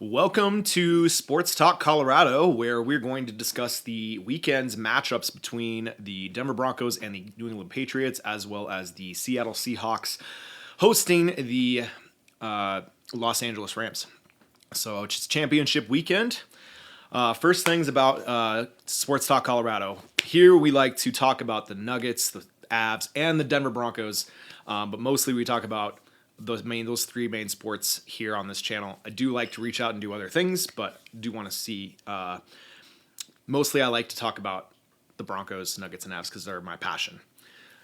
Welcome to Sports Talk Colorado, where we're going to discuss the weekend's matchups between the Denver Broncos and the New England Patriots, as well as the Seattle Seahawks hosting the Los Angeles Rams. So it's championship weekend. First things about Sports Talk Colorado. Here we like to talk about the Nuggets, the Avs, and the Denver Broncos, but mostly we talk about those three main sports here on this channel. I do like to reach out and do other things, but do want to see. Mostly, I like to talk about the Broncos, Nuggets, and Avs because they're my passion,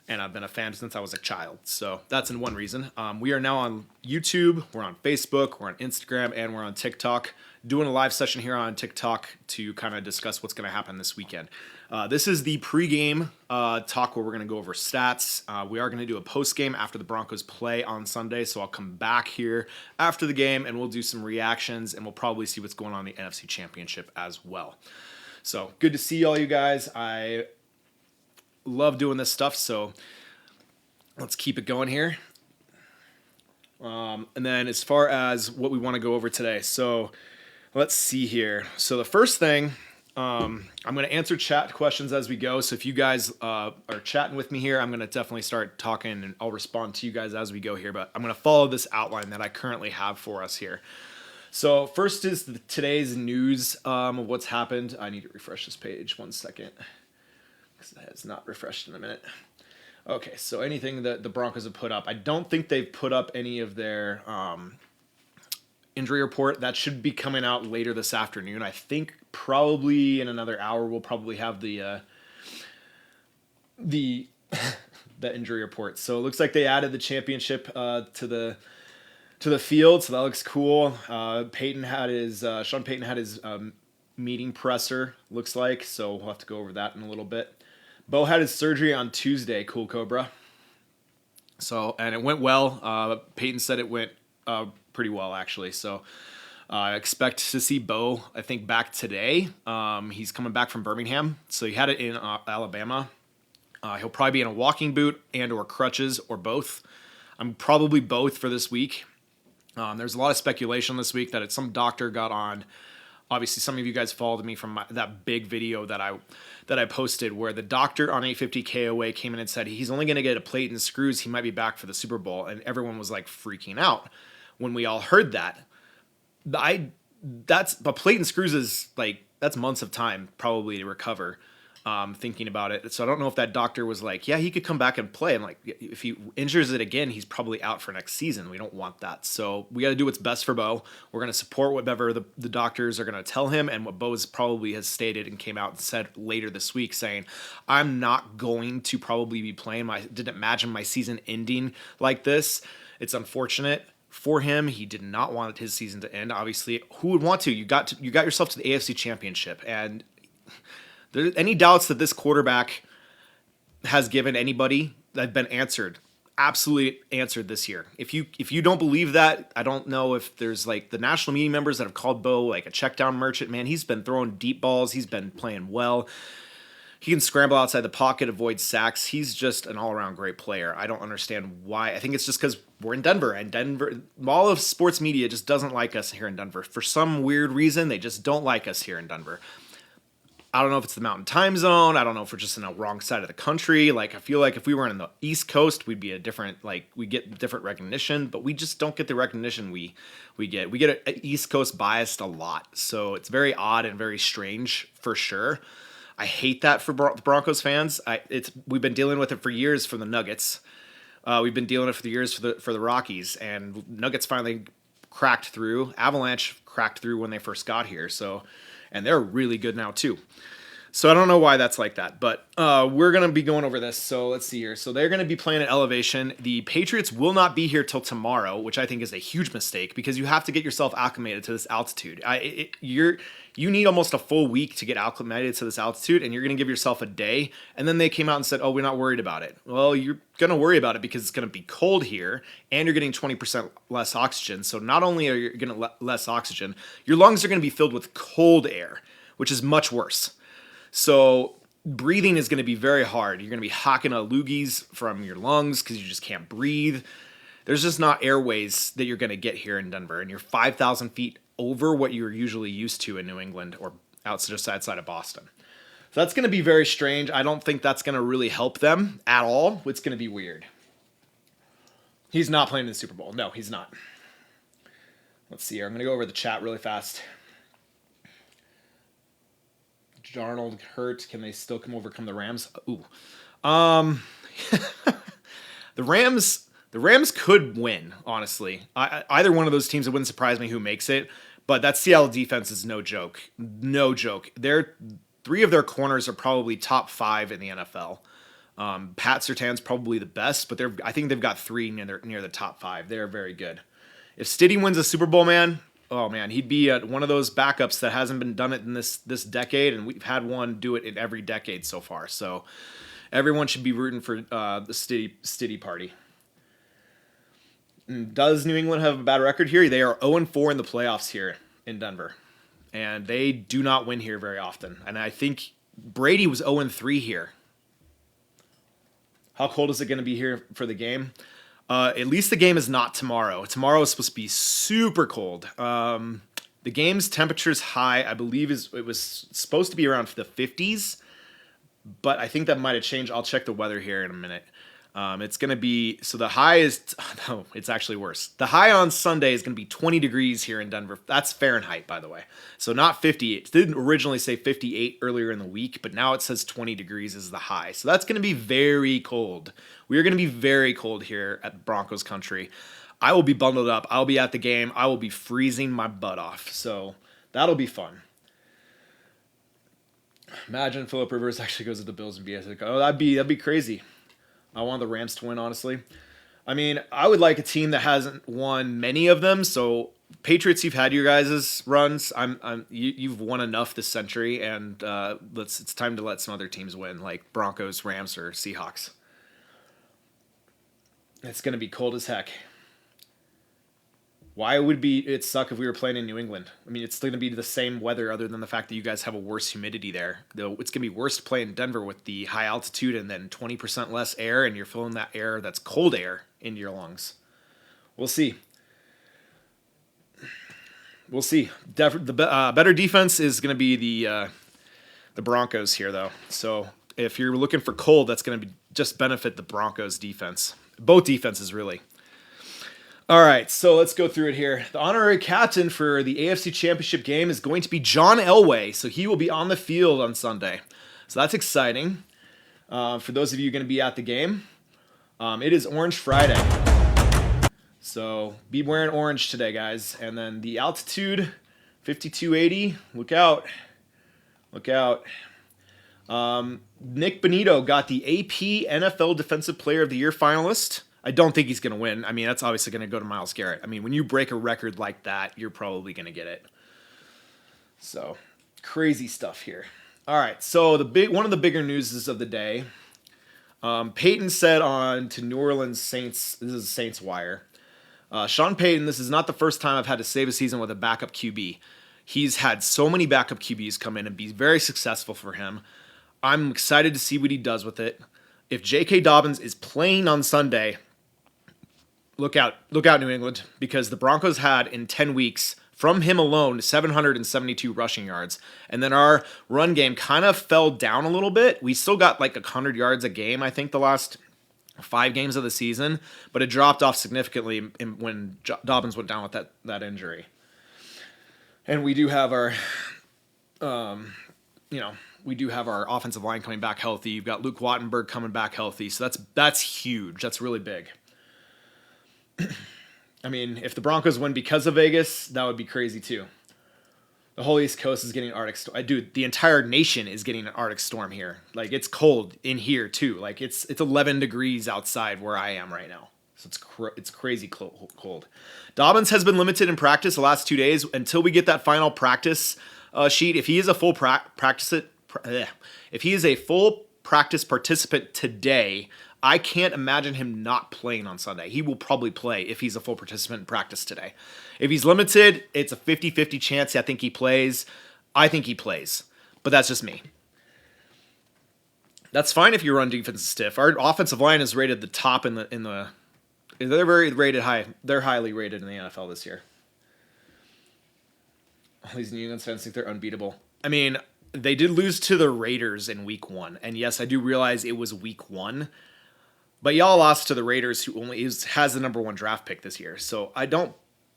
and I've been a fan since I was a child. So that's in one reason. We are now on YouTube, we're on Facebook, we're on Instagram, and we're on TikTok. Doing a live session here on TikTok to kind of discuss what's going to happen this weekend. This is the pregame talk where we're going to go over stats. We are going to do a postgame after the Broncos play on Sunday, so I'll come back here after the game and we'll do some reactions and we'll probably see what's going on in the NFC Championship as well. So good to see all you guys. I love doing this stuff, so let's keep it going here. And then as far as what we want to go over today, so let's see here. So the first thing, I'm going to answer chat questions as we go. So if you guys are chatting with me here, I'm going to definitely start talking and I'll respond to you guys as we go here. But I'm going to follow this outline that I currently have for us here. So first is today's news of what's happened. I need to refresh this page 1 second because it has not refreshed in a minute. Okay, so anything that the Broncos have put up. I don't think they've put up any of their injury report. That should be coming out later this afternoon. I think probably in another hour we'll probably have the the injury report. So it looks like they added the championship to the field, so that looks cool. Sean Payton had his meeting presser, looks like, so we'll have to go over that in a little bit. Bo had his surgery on Tuesday, cool Cobra. So, and it went well. Payton said it went pretty well, actually. So I expect to see Bo, I think, back today. He's coming back from Birmingham. So he had it in Alabama. He'll probably be in a walking boot and or crutches or both. I'm probably both for this week. There's a lot of speculation this week that some doctor got on. Obviously, some of you guys followed me from that big video that I posted where the doctor on 850 KOA came in and said he's only going to get a plate and screws. He might be back for the Super Bowl. And everyone was like freaking out when we all heard that. That's a plate and screws is like, that's months of time probably to recover. Thinking about it. So I don't know if that doctor was like, yeah, he could come back and play. And like, if he injures it again, he's probably out for next season. We don't want that. So we got to do what's best for Bo. We're going to support whatever the doctors are going to tell him. And what Bo's probably has stated and came out and said later this week saying, I'm not going to probably be playing. I didn't imagine my season ending like this. It's unfortunate for him. He did not want his season to end. Obviously, who would want to? You got yourself to the AFC Championship, and any doubts that this quarterback has given anybody that have been answered, absolutely answered this year. If you don't believe that, I don't know if there's like the national media members that have called Bo like a check down merchant. Man, he's been throwing deep balls. He's been playing well. He can scramble outside the pocket, avoid sacks. He's just an all-around great player. I don't understand why. I think it's just because we're in Denver, and all of sports media just doesn't like us here in Denver. For some weird reason, they just don't like us here in Denver. I don't know if it's the mountain time zone. I don't know if we're just in the wrong side of the country. Like, I feel like if we were in the East Coast, we'd be we get different recognition, but we just don't get the recognition we get. We get an East Coast biased a lot. So it's very odd and very strange for sure. I hate that for Broncos fans. We've been dealing with it for years for the Nuggets. We've been dealing with it for years for the Rockies, and Nuggets finally cracked through. Avalanche cracked through when they first got here. And they're really good now too. So I don't know why that's like that, but we're going to be going over this. So let's see here. So they're going to be playing at elevation. The Patriots will not be here till tomorrow, which I think is a huge mistake because you have to get yourself acclimated to this altitude. You need almost a full week to get acclimated to this altitude, and you're going to give yourself a day. And then they came out and said, oh, we're not worried about it. Well, you're going to worry about it because it's going to be cold here, and you're getting 20% less oxygen. So not only are you getting less oxygen, your lungs are going to be filled with cold air, which is much worse. So breathing is going to be very hard. You're going to be hocking loogies from your lungs because you just can't breathe. There's just not airways that you're going to get here in Denver, and you're 5,000 feet over what you're usually used to in New England or outside of Boston. So that's going to be very strange. I don't think that's going to really help them at all. It's going to be weird. He's not playing in the Super Bowl. No, he's not. Let's see here. I'm going to go over the chat really fast. Darnold hurt. Can they still overcome the Rams? Ooh. The Rams could win, honestly. Either one of those teams, it wouldn't surprise me who makes it. But that Seattle defense is no joke. No joke. Three of their corners are probably top 5 in the NFL. Pat Surtain's probably the best, but I think they've got 3 near the top 5. They're very good. If Stiddy wins a Super Bowl, man, oh man, he'd be one of those backups that hasn't been done it in this decade, and we've had one do it in every decade so far. So everyone should be rooting for the Stiddy party. Does New England have a bad record here? They are 0-4 in the playoffs here in Denver, and they do not win here very often. And I think Brady was 0-3 here. How cold is it going to be here for the game? At least the game is not tomorrow. Tomorrow is supposed to be super cold. The game's temperature's high. I believe it was supposed to be around the 50s, but I think that might have changed. I'll check the weather here in a minute. It's going to be, so the high is, no, it's actually worse. The high on Sunday is going to be 20 degrees here in Denver. That's Fahrenheit, by the way. So not 50. It didn't originally say 58 earlier in the week, but now it says 20 degrees is the high. So that's going to be very cold. We are going to be very cold here at Broncos country. I will be bundled up. I'll be at the game. I will be freezing my butt off. So that'll be fun. Imagine Phillip Rivers actually goes to the Bills and be like, oh, that'd be crazy. I want the Rams to win, honestly. I mean, I would like a team that hasn't won many of them. So Patriots, you've had your guys' runs. You've won enough this century, and it's time to let some other teams win, like Broncos, Rams, or Seahawks. It's going to be cold as heck. Why would it suck if we were playing in New England? I mean, it's going to be the same weather other than the fact that you guys have a worse humidity there. Though it's going to be worse to play in Denver with the high altitude and then 20% less air, and you're filling that air that's cold air into your lungs. We'll see. We'll see. The better defense is going to be the Broncos here, though. So if you're looking for cold, that's going to just benefit the Broncos defense. Both defenses, really. All right, so let's go through it here. The honorary captain for the AFC Championship game is going to be John Elway, so he will be on the field on Sunday. So that's exciting. For those of you going to be at the game, it is Orange Friday. So be wearing orange today, guys. And then the altitude, 5280. Look out. Look out. Nick Bonito got the AP NFL Defensive Player of the Year finalist. I don't think he's going to win. I mean, that's obviously going to go to Myles Garrett. I mean, when you break a record like that, you're probably going to get it. So, crazy stuff here. All right, so one of the bigger news of the day, Payton said on to New Orleans Saints, this is Saints Wire, Sean Payton, this is not the first time I've had to save a season with a backup QB. He's had so many backup QBs come in and be very successful for him. I'm excited to see what he does with it. If J.K. Dobbins is playing on Sunday, look out, New England, because the Broncos had in 10 weeks from him alone 772 rushing yards, and then our run game kind of fell down a little bit. We still got like 100 yards a game, I think, the last 5 games of the season, but it dropped off significantly when Dobbins went down with that injury. And we do have our, we do have our offensive line coming back healthy. You've got Luke Wattenberg coming back healthy, so that's huge. That's really big. I mean, if the Broncos win because of Vegas, that would be crazy too. The whole East Coast is getting an Arctic storm. Dude, the entire nation is getting an Arctic storm here. Like, it's cold in here too. Like, it's 11 degrees outside where I am right now. So it's crazy cold. Dobbins has been limited in practice the last 2 days until we get that final practice sheet. If he is a full practice participant today, I can't imagine him not playing on Sunday. He will probably play if he's a full participant in practice today. If he's limited, it's a 50-50 chance I think he plays. I think he plays, but that's just me. That's fine if your run defense is stiff. Our offensive line is rated the top in the. They're very rated high. They're highly rated in the NFL this year. All these New England fans think they're unbeatable. I mean, they did lose to the Raiders in week 1. And yes, I do realize it was week 1. But y'all lost to the Raiders, who only has the number 1 draft pick this year. So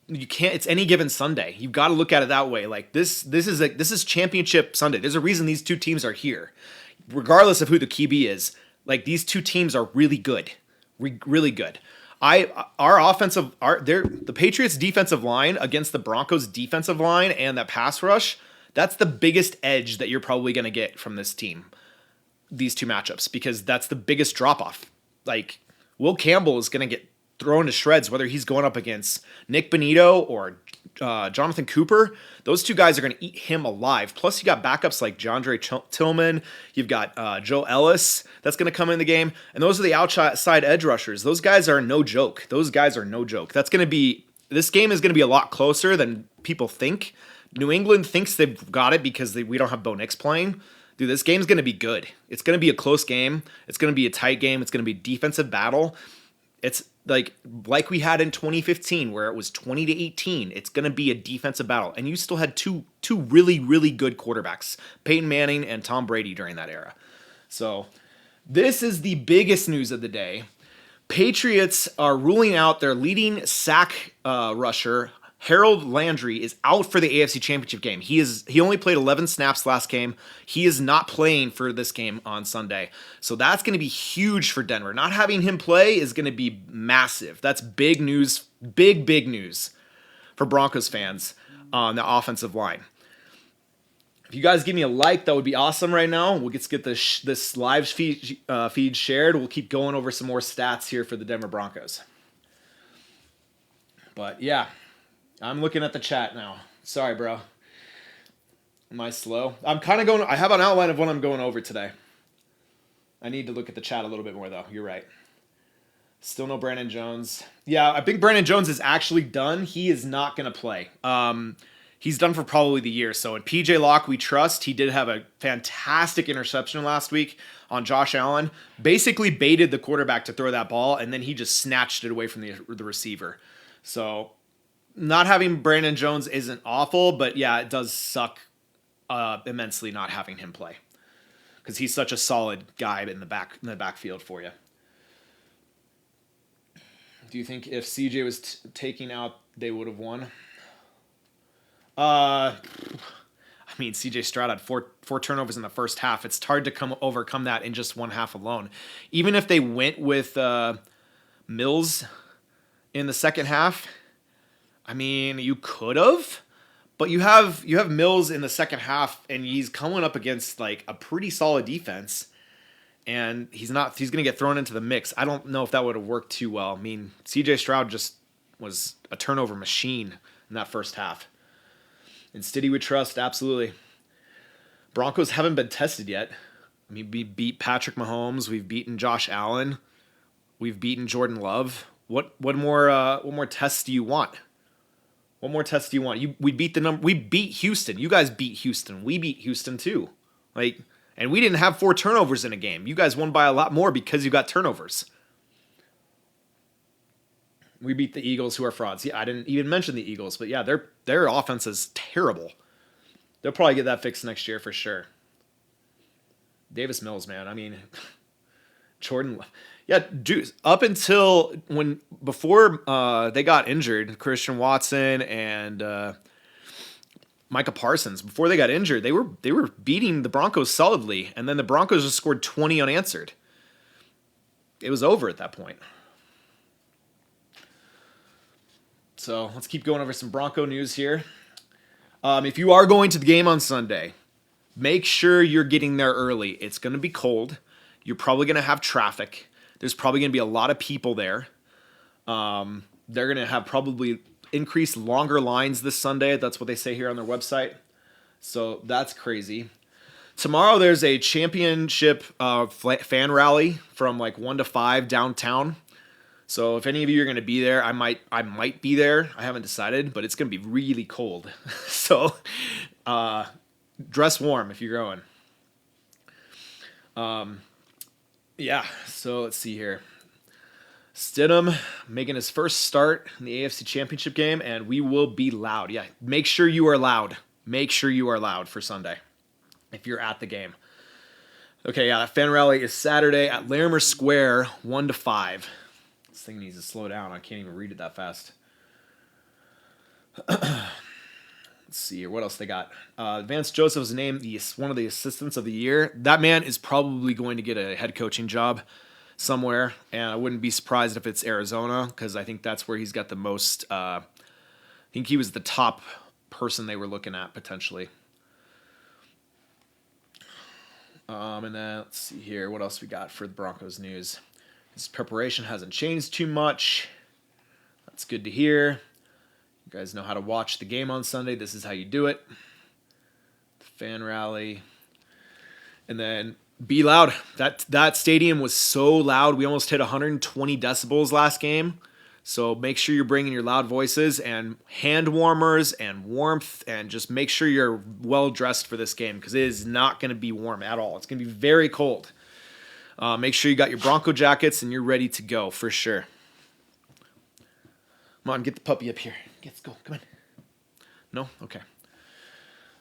you can't. It's any given Sunday. You've got to look at it that way. Like this is championship Sunday. There's a reason these two teams are here, regardless of who the QB is. Like these two teams are really good, really good. The Patriots defensive line against the Broncos defensive line and that pass rush. That's the biggest edge that you're probably going to get from this team. These two matchups, because that's the biggest drop off. Like Will Campbell is going to get thrown to shreds, whether he's going up against Nick Bonito or Jonathan Cooper. Those two guys are going to eat him alive. Plus, you got backups like DeAndre Tillman. You've got Joe Ellis that's going to come in the game. And those are the outside edge rushers. Those guys are no joke. This game is going to be a lot closer than people think. New England thinks they've got it because we don't have Bo Nix playing. Dude, this game's going to be good. It's going to be a close game. It's going to be a tight game. It's going to be a defensive battle. It's like we had in 2015 where it was 20-18. It's going to be a defensive battle. And you still had two really, really good quarterbacks, Peyton Manning and Tom Brady during that era. So this is the biggest news of the day. Patriots are ruling out their leading sack rusher, Harold Landry, is out for the AFC Championship game. He only played 11 snaps last game. He is not playing for this game on Sunday. So that's going to be huge for Denver. Not having him play is going to be massive. That's big news, big news for Broncos fans on the offensive line. If you guys give me a like, that would be awesome right now. We'll get this live feed shared. We'll keep going over some more stats here for the Denver Broncos. But yeah. I'm looking at the chat now. Sorry, bro. Am I slow? I have an outline of what I'm going over today. I need to look at the chat a little bit more, though. You're right. Still no Brandon Jones. Yeah, I think Brandon Jones is actually done. He is not going to play. He's done for probably the year. So in PJ Locke, we trust. He did have a fantastic interception last week on Josh Allen. Basically baited the quarterback to throw that ball, and then he just snatched it away from the receiver. So not having Brandon Jones isn't awful, but yeah, it does suck immensely not having him play because he's such a solid guy in the backfield for you. Do you think if CJ was taking out, they would have won? I mean, CJ Stroud had four turnovers in the first half. It's hard to overcome that in just one half alone. Even if they went with Mills in the second half, I mean, you could have, but you have Mills in the second half, and he's coming up against like a pretty solid defense, and he's going to get thrown into the mix. I don't know if that would have worked too well. I mean, CJ Stroud just was a turnover machine in that first half. Instead, he would trust, absolutely. Broncos haven't been tested yet. I mean, we beat Patrick Mahomes. We've beaten Josh Allen. We've beaten Jordan Love. What more tests do you want? What more tests do you want? We beat Houston. You guys beat Houston. We beat Houston too. And we didn't have 4 turnovers in a game. You guys won by a lot more because you got turnovers. We beat the Eagles, who are frauds. Yeah, I didn't even mention the Eagles, but yeah, their offense is terrible. They'll probably get that fixed next year for sure. Davis Mills, man. I mean, Jordan. Yeah, dude, up until before they got injured, Christian Watson and Micah Parsons, before they got injured, they were beating the Broncos solidly, and then the Broncos just scored 20 unanswered. It was over at that point. So let's keep going over some Bronco news here. If you are going to the game on Sunday, make sure you're getting there early. It's going to be cold. You're probably going to have traffic. There's probably going to be a lot of people there. They're going to have probably increased longer lines this Sunday. That's what they say here on their website. So that's crazy. Tomorrow there's a championship fan rally from like 1 to 5 downtown. So if any of you are going to be there, I might be there. I haven't decided, but it's going to be really cold. So dress warm if you're going. Yeah, so let's see here. Stidham making his first start in the AFC Championship game, and we will be loud. Yeah, make sure you are loud. Make sure you are loud for Sunday if you're at the game. Okay, yeah, that fan rally is Saturday at Larimer Square, 1 to 5. This thing needs to slow down. I can't even read it that fast. Let's see here. What else they got? Vance Joseph was named one of the assistants of the year. That man is probably going to get a head coaching job somewhere, and I wouldn't be surprised if it's Arizona, because I think that's where he's got the most. I think he was the top person they were looking at potentially. And then let's see here. What else we got for the Broncos news? His preparation hasn't changed too much. That's good to hear. You guys know how to watch the game on Sunday. This is how you do it. The fan rally. And then be loud. That stadium was so loud. We almost hit 120 decibels last game. So make sure you're bringing your loud voices and hand warmers and warmth, and just make sure you're well dressed for this game, because it is not going to be warm at all. It's going to be very cold. Make sure you got your Bronco jackets and you're ready to go for sure. Come on, get the puppy up here. Let's go. Come on. No? Okay.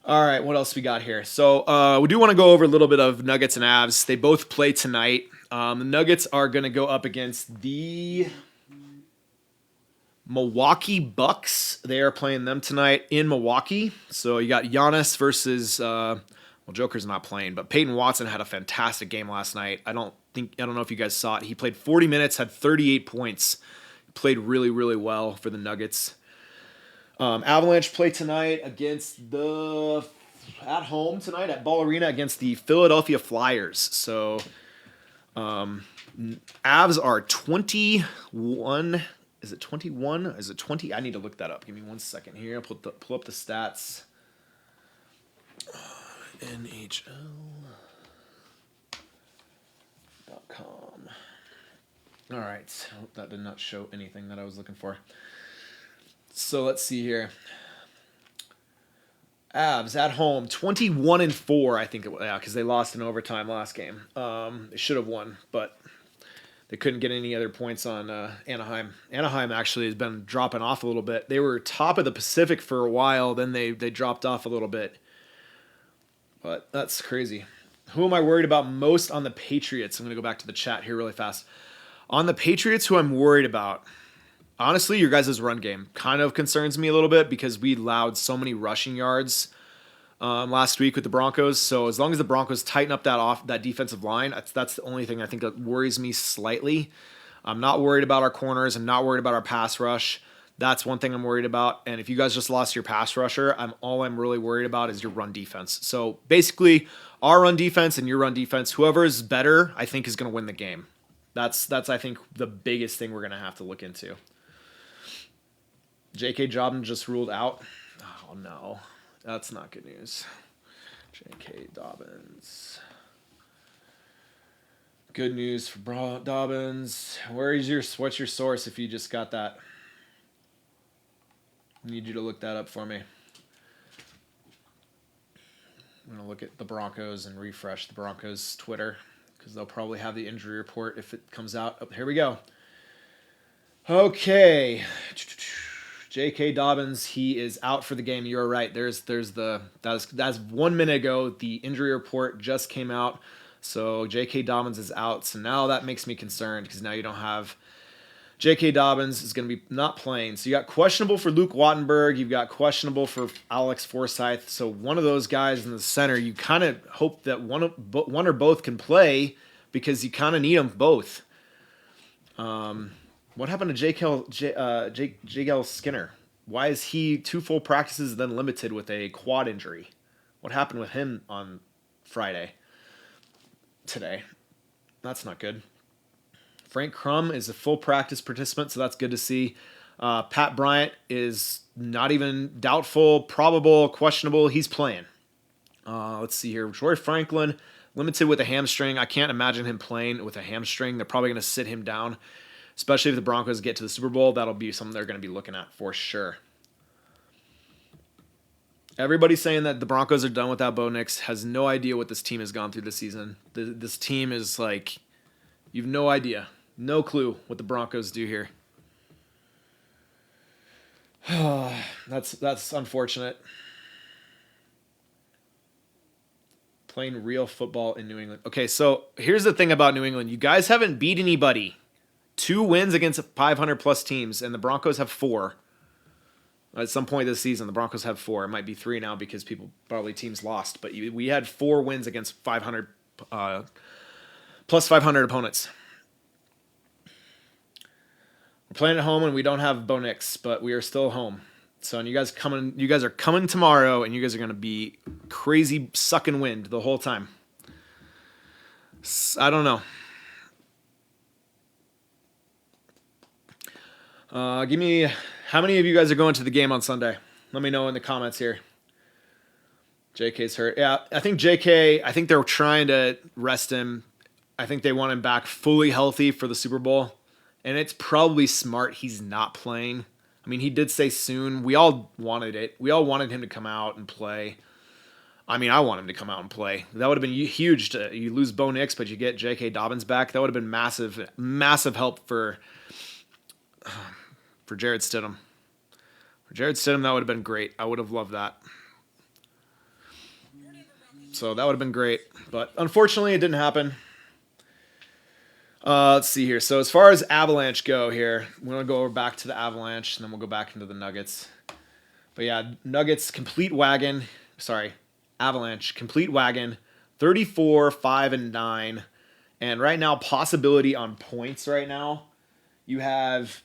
All right, what else we got here? So we do want to go over a little bit of Nuggets and Avs. They both play tonight. The Nuggets are going to go up against the Milwaukee Bucks. They are playing them tonight in Milwaukee. So you got Giannis versus Joker's not playing, but Payton Watson had a fantastic game last night. I don't know if you guys saw it. He played 40 minutes, had 38 points. Played really, really well for the Nuggets. Avalanche play tonight at home tonight at Ball Arena against the Philadelphia Flyers. So Avs are 21. Is it 21? Is it 20? I need to look that up. Give me 1 second here. I'll pull up the stats. NHL.com. All right. I hope that did not show anything that I was looking for. So let's see here. Avs at home, 21-4, I think because they lost in overtime last game. They should have won, but they couldn't get any other points on Anaheim. Anaheim actually has been dropping off a little bit. They were top of the Pacific for a while, then they dropped off a little bit. But that's crazy. Who am I worried about most on the Patriots? I'm going to go back to the chat here really fast. On the Patriots, who I'm worried about, honestly, your guys' run game kind of concerns me a little bit, because we allowed so many rushing yards last week with the Broncos. So as long as the Broncos tighten up that defensive line, that's the only thing I think that worries me slightly. I'm not worried about our corners. I'm not worried about our pass rush. That's one thing I'm worried about. And if you guys just lost your pass rusher, all I'm really worried about is your run defense. So basically, our run defense and your run defense, whoever is better, I think is going to win the game. That's I think the biggest thing we're going to have to look into. J.K. Dobbins just ruled out. Oh, no. That's not good news. J.K. Dobbins. Good news for Dobbins. What's your source if you just got that? I need you to look that up for me. I'm going to look at the Broncos and refresh the Broncos Twitter, because they'll probably have the injury report if it comes out. Oh, here we go. Okay. J.K. Dobbins, he is out for the game. You're right. That's 1 minute ago. The injury report just came out. So J.K. Dobbins is out. So now that makes me concerned, because now you don't have J.K. Dobbins is going to be not playing. So you got questionable for Luke Wattenberg. You've got questionable for Alex Forsyth. So one of those guys in the center, you kind of hope that one or both can play, because you kind of need them both. What happened to J.L. Skinner? Why is he 2 full practices then limited with a quad injury? What happened with him on today? That's not good. Frank Crum is a full practice participant, so that's good to see. Pat Bryant is not even doubtful, probable, questionable. He's playing. Let's see here. Troy Franklin, limited with a hamstring. I can't imagine him playing with a hamstring. They're probably going to sit him down, especially if the Broncos get to the Super Bowl. That'll be something they're going to be looking at for sure. Everybody's saying that the Broncos are done without Bo Nix. Has no idea what this team has gone through this season. This team is like, you've no idea. No clue what the Broncos do here. That's unfortunate. Playing real football in New England. Okay, so here's the thing about New England. You guys haven't beat anybody. 2 wins against 500-plus teams, and the Broncos have 4. At some point this season, the Broncos have 4. It might be 3 now because teams lost. But we had 4 wins against 500 plus 500 opponents. We're playing at home, and we don't have Bo Nix, but we are still home. So, and you guys are coming tomorrow, and you guys are going to be crazy sucking wind the whole time. I don't know. Give me, how many of you guys are going to the game on Sunday? Let me know in the comments here. JK's hurt. Yeah, I think they're trying to rest him. I think they want him back fully healthy for the Super Bowl. And it's probably smart he's not playing. I mean, he did say soon. We all wanted it. We all wanted him to come out and play. I mean, I want him to come out and play. That would have been huge. You lose Bo Nix, but you get J.K. Dobbins back. That would have been massive, massive help for Jarrett Stidham. For Jarrett Stidham, that would have been great. I would have loved that. So that would have been great. But unfortunately, it didn't happen. Let's see here. So as far as Avalanche go here, we're going to go back to the Avalanche, and then we'll go back into the Nuggets. But yeah, Nuggets, complete wagon. Sorry, Avalanche, complete wagon. 34, 5, and 9. And right now, possibility on points right now. You have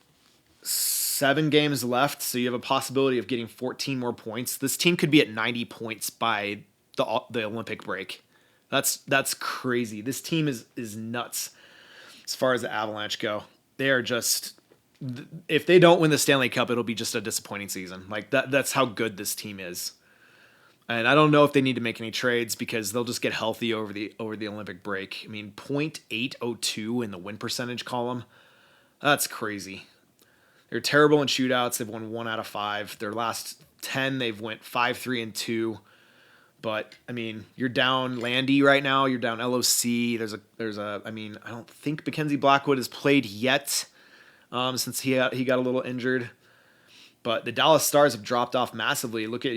7 games left, so you have a possibility of getting 14 more points. This team could be at 90 points by the Olympic break. That's crazy. This team is nuts. As far as the Avalanche go, they are just, if they don't win the Stanley Cup, it'll be just a disappointing season. Like that's how good this team is. And I don't know if they need to make any trades because they'll just get healthy over the Olympic break. I mean, .802 in the win percentage column. That's crazy. They're terrible in shootouts. They've won 1 out of 5. Their last 10, they've went 5-3-2. But I mean, you're down Landy right now. You're down LOC. I mean, I don't think Mackenzie Blackwood has played yet, since he got a little injured. But the Dallas Stars have dropped off massively. Look at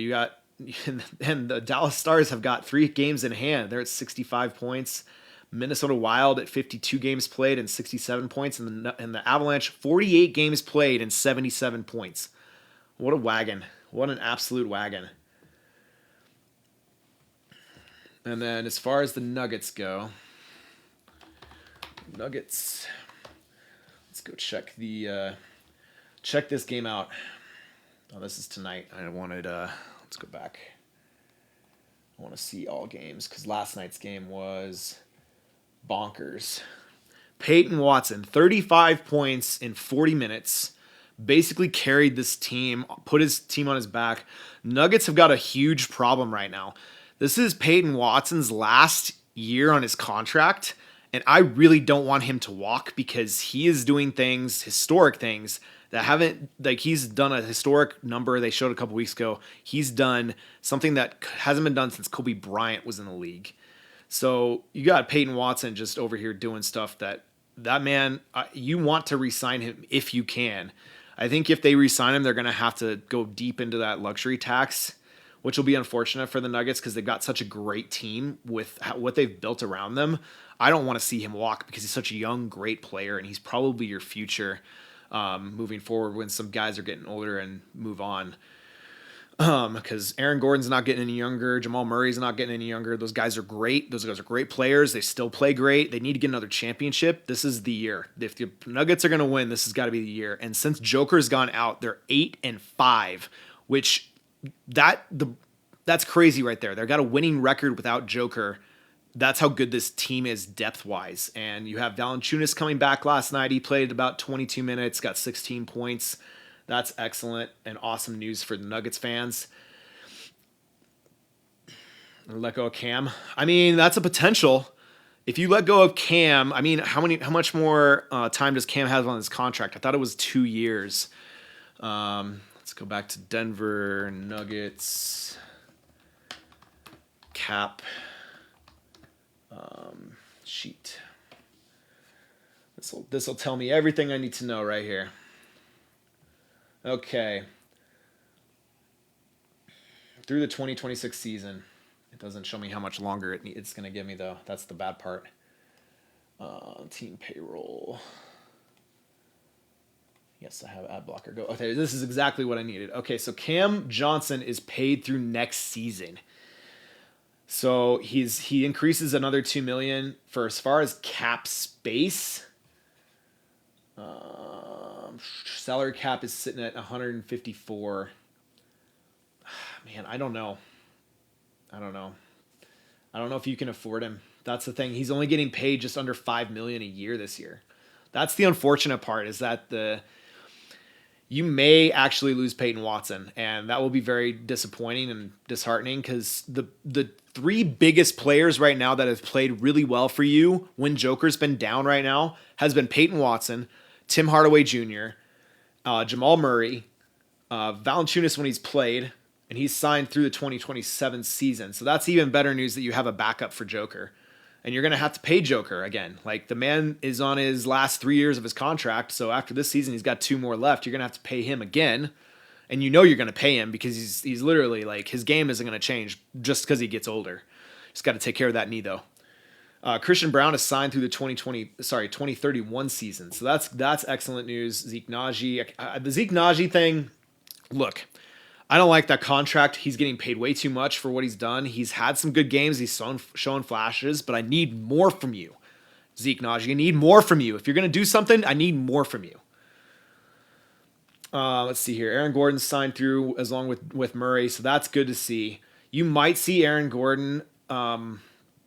and the Dallas Stars have got 3 games in hand. They're at 65 points. Minnesota Wild at 52 games played and 67 points, and the Avalanche 48 games played and 77 points. What a wagon! What an absolute wagon! And then as far as the Nuggets go, let's go check this game out. Oh, this is tonight. Let's go back. I want to see all games because last night's game was bonkers. Payton Watson, 35 points in 40 minutes, basically carried this team, put his team on his back. Nuggets have got a huge problem right now. This is Payton Watson's last year on his contract, and I really don't want him to walk because he is doing historic things, that haven't, like, he's done a historic number they showed a couple weeks ago. He's done something that hasn't been done since Kobe Bryant was in the league. So you got Payton Watson just over here doing stuff that man, you want to re-sign him if you can. I think if they re-sign him, they're going to have to go deep into that luxury tax, which will be unfortunate for the Nuggets because they've got such a great team with what they've built around them. I don't want to see him walk because he's such a young, great player, and he's probably your future moving forward when some guys are getting older and move on. Because Aaron Gordon's not getting any younger. Jamal Murray's not getting any younger. Those guys are great. Those guys are great players. They still play great. They need to get another championship. This is the year. If the Nuggets are going to win, this has got to be the year. And since Joker's gone out, they're 8-5, which that's crazy right there. They've got a winning record without Joker. That's how good this team is depth-wise. And you have Valanciunas coming back last night. He played about 22 minutes, got 16 points. That's excellent and awesome news for the Nuggets fans. Let go of Cam. I mean, that's a potential. If you let go of Cam, I mean, how much more time does Cam have on his contract? I thought it was 2 years. Let's go back to Denver Nuggets cap sheet. This will tell me everything I need to know right here. Okay. Through the 2026 season, Doesn't show me how much longer it's going to give me, though. That's the bad part. Team payroll. Yes, I have ad blocker. Go. Okay, this is exactly what I needed. Okay, so Cam Johnson is paid through next season. So he increases another $2 million for as far as cap space. Salary cap is sitting at 154. Man, I don't know. I don't know if you can afford him. That's the thing. He's only getting paid just under $5 million a year this year. That's the unfortunate part, is that you may actually lose Payton Watson, and that will be very disappointing and disheartening, because the three biggest players right now that have played really well for you when Joker's been down right now has been Payton Watson, Tim Hardaway Jr., Jamal Murray, Valanciunas when he's played, and he's signed through the 2027 season. So that's even better news, that you have a backup for Joker. And you're going to have to pay Joker again. Like, the man is on his last 3 years of his contract. So after this season, he's got 2 more left. You're going to have to pay him again. And you know you're going to pay him, because he's literally, like, his game isn't going to change just because he gets older. Just got to take care of that knee, though. Christian Brown is signed through the 2031 season. So that's excellent news. Zeke Naji. The Zeke Naji thing, look, I don't like that contract. He's getting paid way too much for what he's done. He's had some good games. He's shown flashes, but I need more from you, Zeke Naji. I need more from you. If you're going to do something, I need more from you. Let's see here. Aaron Gordon signed through as long with Murray, so that's good to see. You might see Aaron Gordon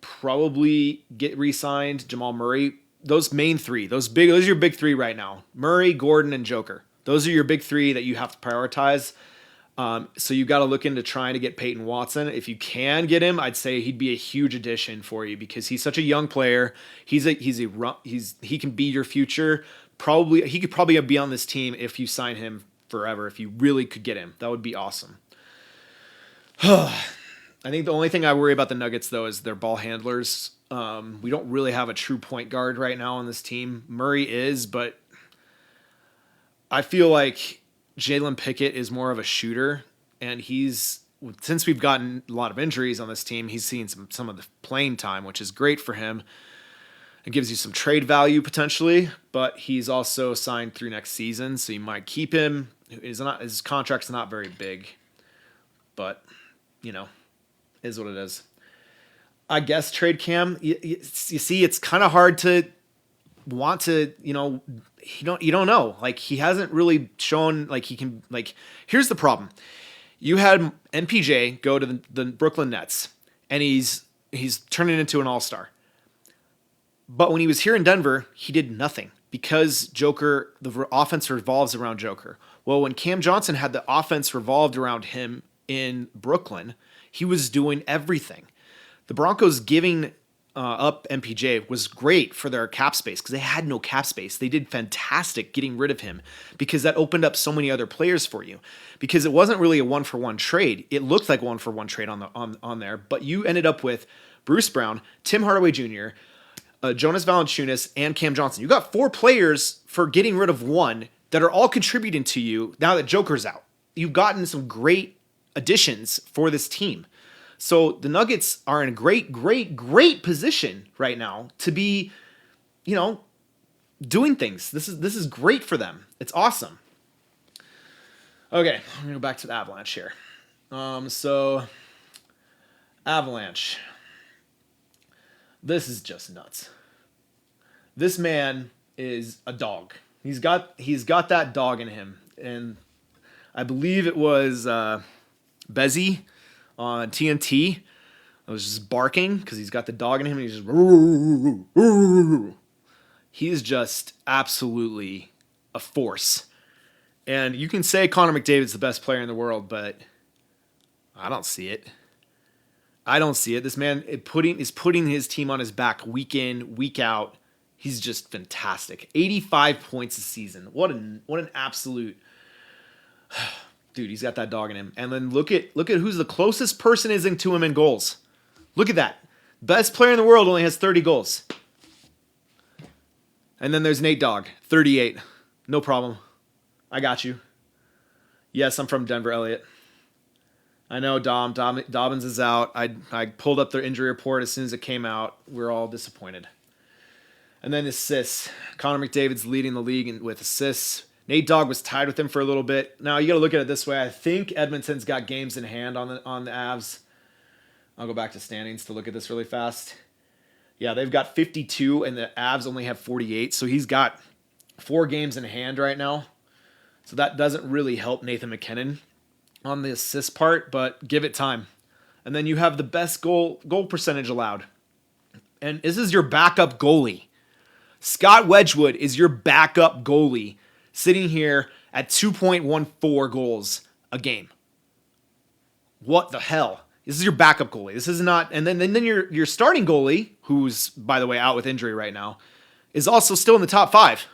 probably get re-signed. Jamal Murray. Those main three. Those are your big three right now. Murray, Gordon, and Joker. Those are your big three that you have to prioritize. So you've got to look into trying to get Payton Watson. If you can get him, I'd say he'd be a huge addition for you, because he's such a young player. He can be your future. He could probably be on this team if you sign him forever. If you really could get him, that would be awesome. I think the only thing I worry about the Nuggets, though, is their ball handlers. We don't really have a true point guard right now on this team. Murray is, but I feel like Jalen Pickett is more of a shooter, and since we've gotten a lot of injuries on this team, he's seen some of the playing time, which is great for him. It gives you some trade value potentially, but he's also signed through next season, so you might keep him. His contract's not very big, but is what it is. I guess trade Cam. You see, it's kind of hard to want to, you don't know. Like, he hasn't really shown like he can. Like, here's the problem: you had MPJ go to the Brooklyn Nets, and he's turning into an all-star. But when he was here in Denver, he did nothing, because Joker, the offense revolves around Joker. Well, when Cam Johnson had the offense revolved around him in Brooklyn, he was doing everything. The Broncos giving up MPJ was great for their cap space, because they had no cap space. They did fantastic getting rid of him, because that opened up so many other players for you, because it wasn't really a 1-for-1 trade. It looked like a 1-for-1 trade on there, but you ended up with Bruce Brown, Tim Hardaway Jr., Jonas Valanciunas, and Cam Johnson. You got 4 players for getting rid of one that are all contributing to you now that Joker's out. You've gotten some great additions for this team. So the Nuggets are in a great, great, great position right now to be, doing things. This is great for them. It's awesome. Okay, I'm gonna go back to the Avalanche here. So Avalanche. This is just nuts. This man is a dog. He's got that dog in him, and I believe it was Bezzy on TNT. I was just barking because he's got the dog in him, and he's just he is just absolutely a force. And you can say Connor McDavid's the best player in the world, but I don't see it. I don't see it. This man is putting his team on his back week in, week out. He's just fantastic. 85 points a season. What an absolute dude. He's got that dog in him. And then look at who's the closest person is to him in goals. Look at that. Best player in the world only has 30 goals. And then there's Nate Dogg, 38. No problem. I got you. Yes, I'm from Denver, Elliot. I know Dobbins is out. I pulled up their injury report as soon as it came out. We're all disappointed. And then assists. Connor McDavid's leading the league with assists. Nate Dogg was tied with him for a little bit. Now you got to look at it this way. I think Edmonton's got games in hand on the Avs. I'll go back to standings to look at this really fast. Yeah, they've got 52 and the Avs only have 48. So he's got 4 games in hand right now. So that doesn't really help Nathan McKinnon on the assist part, but give it time. And then you have the best goal percentage allowed. And this is your backup goalie. Scott Wedgwood is your backup goalie sitting here at 2.14 goals a game. What the hell? This is your backup goalie. This is not, and then your starting goalie, who's by the way out with injury right now, is also still in the top 5.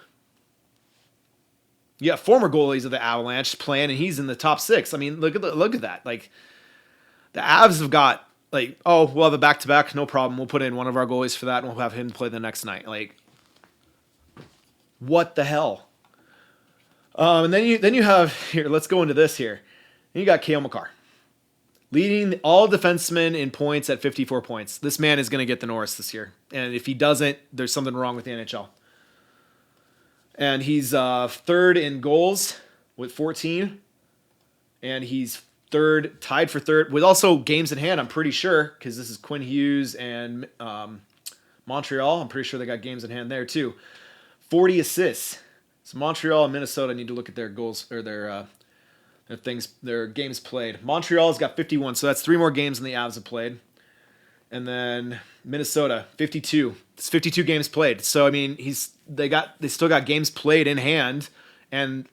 You got former goalies of the Avalanche playing, and he's in the top 6. I mean, look at that. Like the Avs have got like, oh, we'll have a back-to-back, no problem. We'll put in one of our goalies for that, and we'll have him play the next night. Like, what the hell? And then you have here. Let's go into this here. Then you got Cale Makar leading all defensemen in points at 54 points. This man is going to get the Norris this year, and if he doesn't, there's something wrong with the NHL. And he's third in goals with 14, and he's tied for third with also games in hand. I'm pretty sure because this is Quinn Hughes and Montreal. I'm pretty sure they got games in hand there too. 40 assists. So Montreal and Minnesota need to look at their goals or their games played. Montreal's got 51, so that's 3 more games than the Avs have played. And then Minnesota 52. It's 52 games played. So I mean, they still got games played in hand, and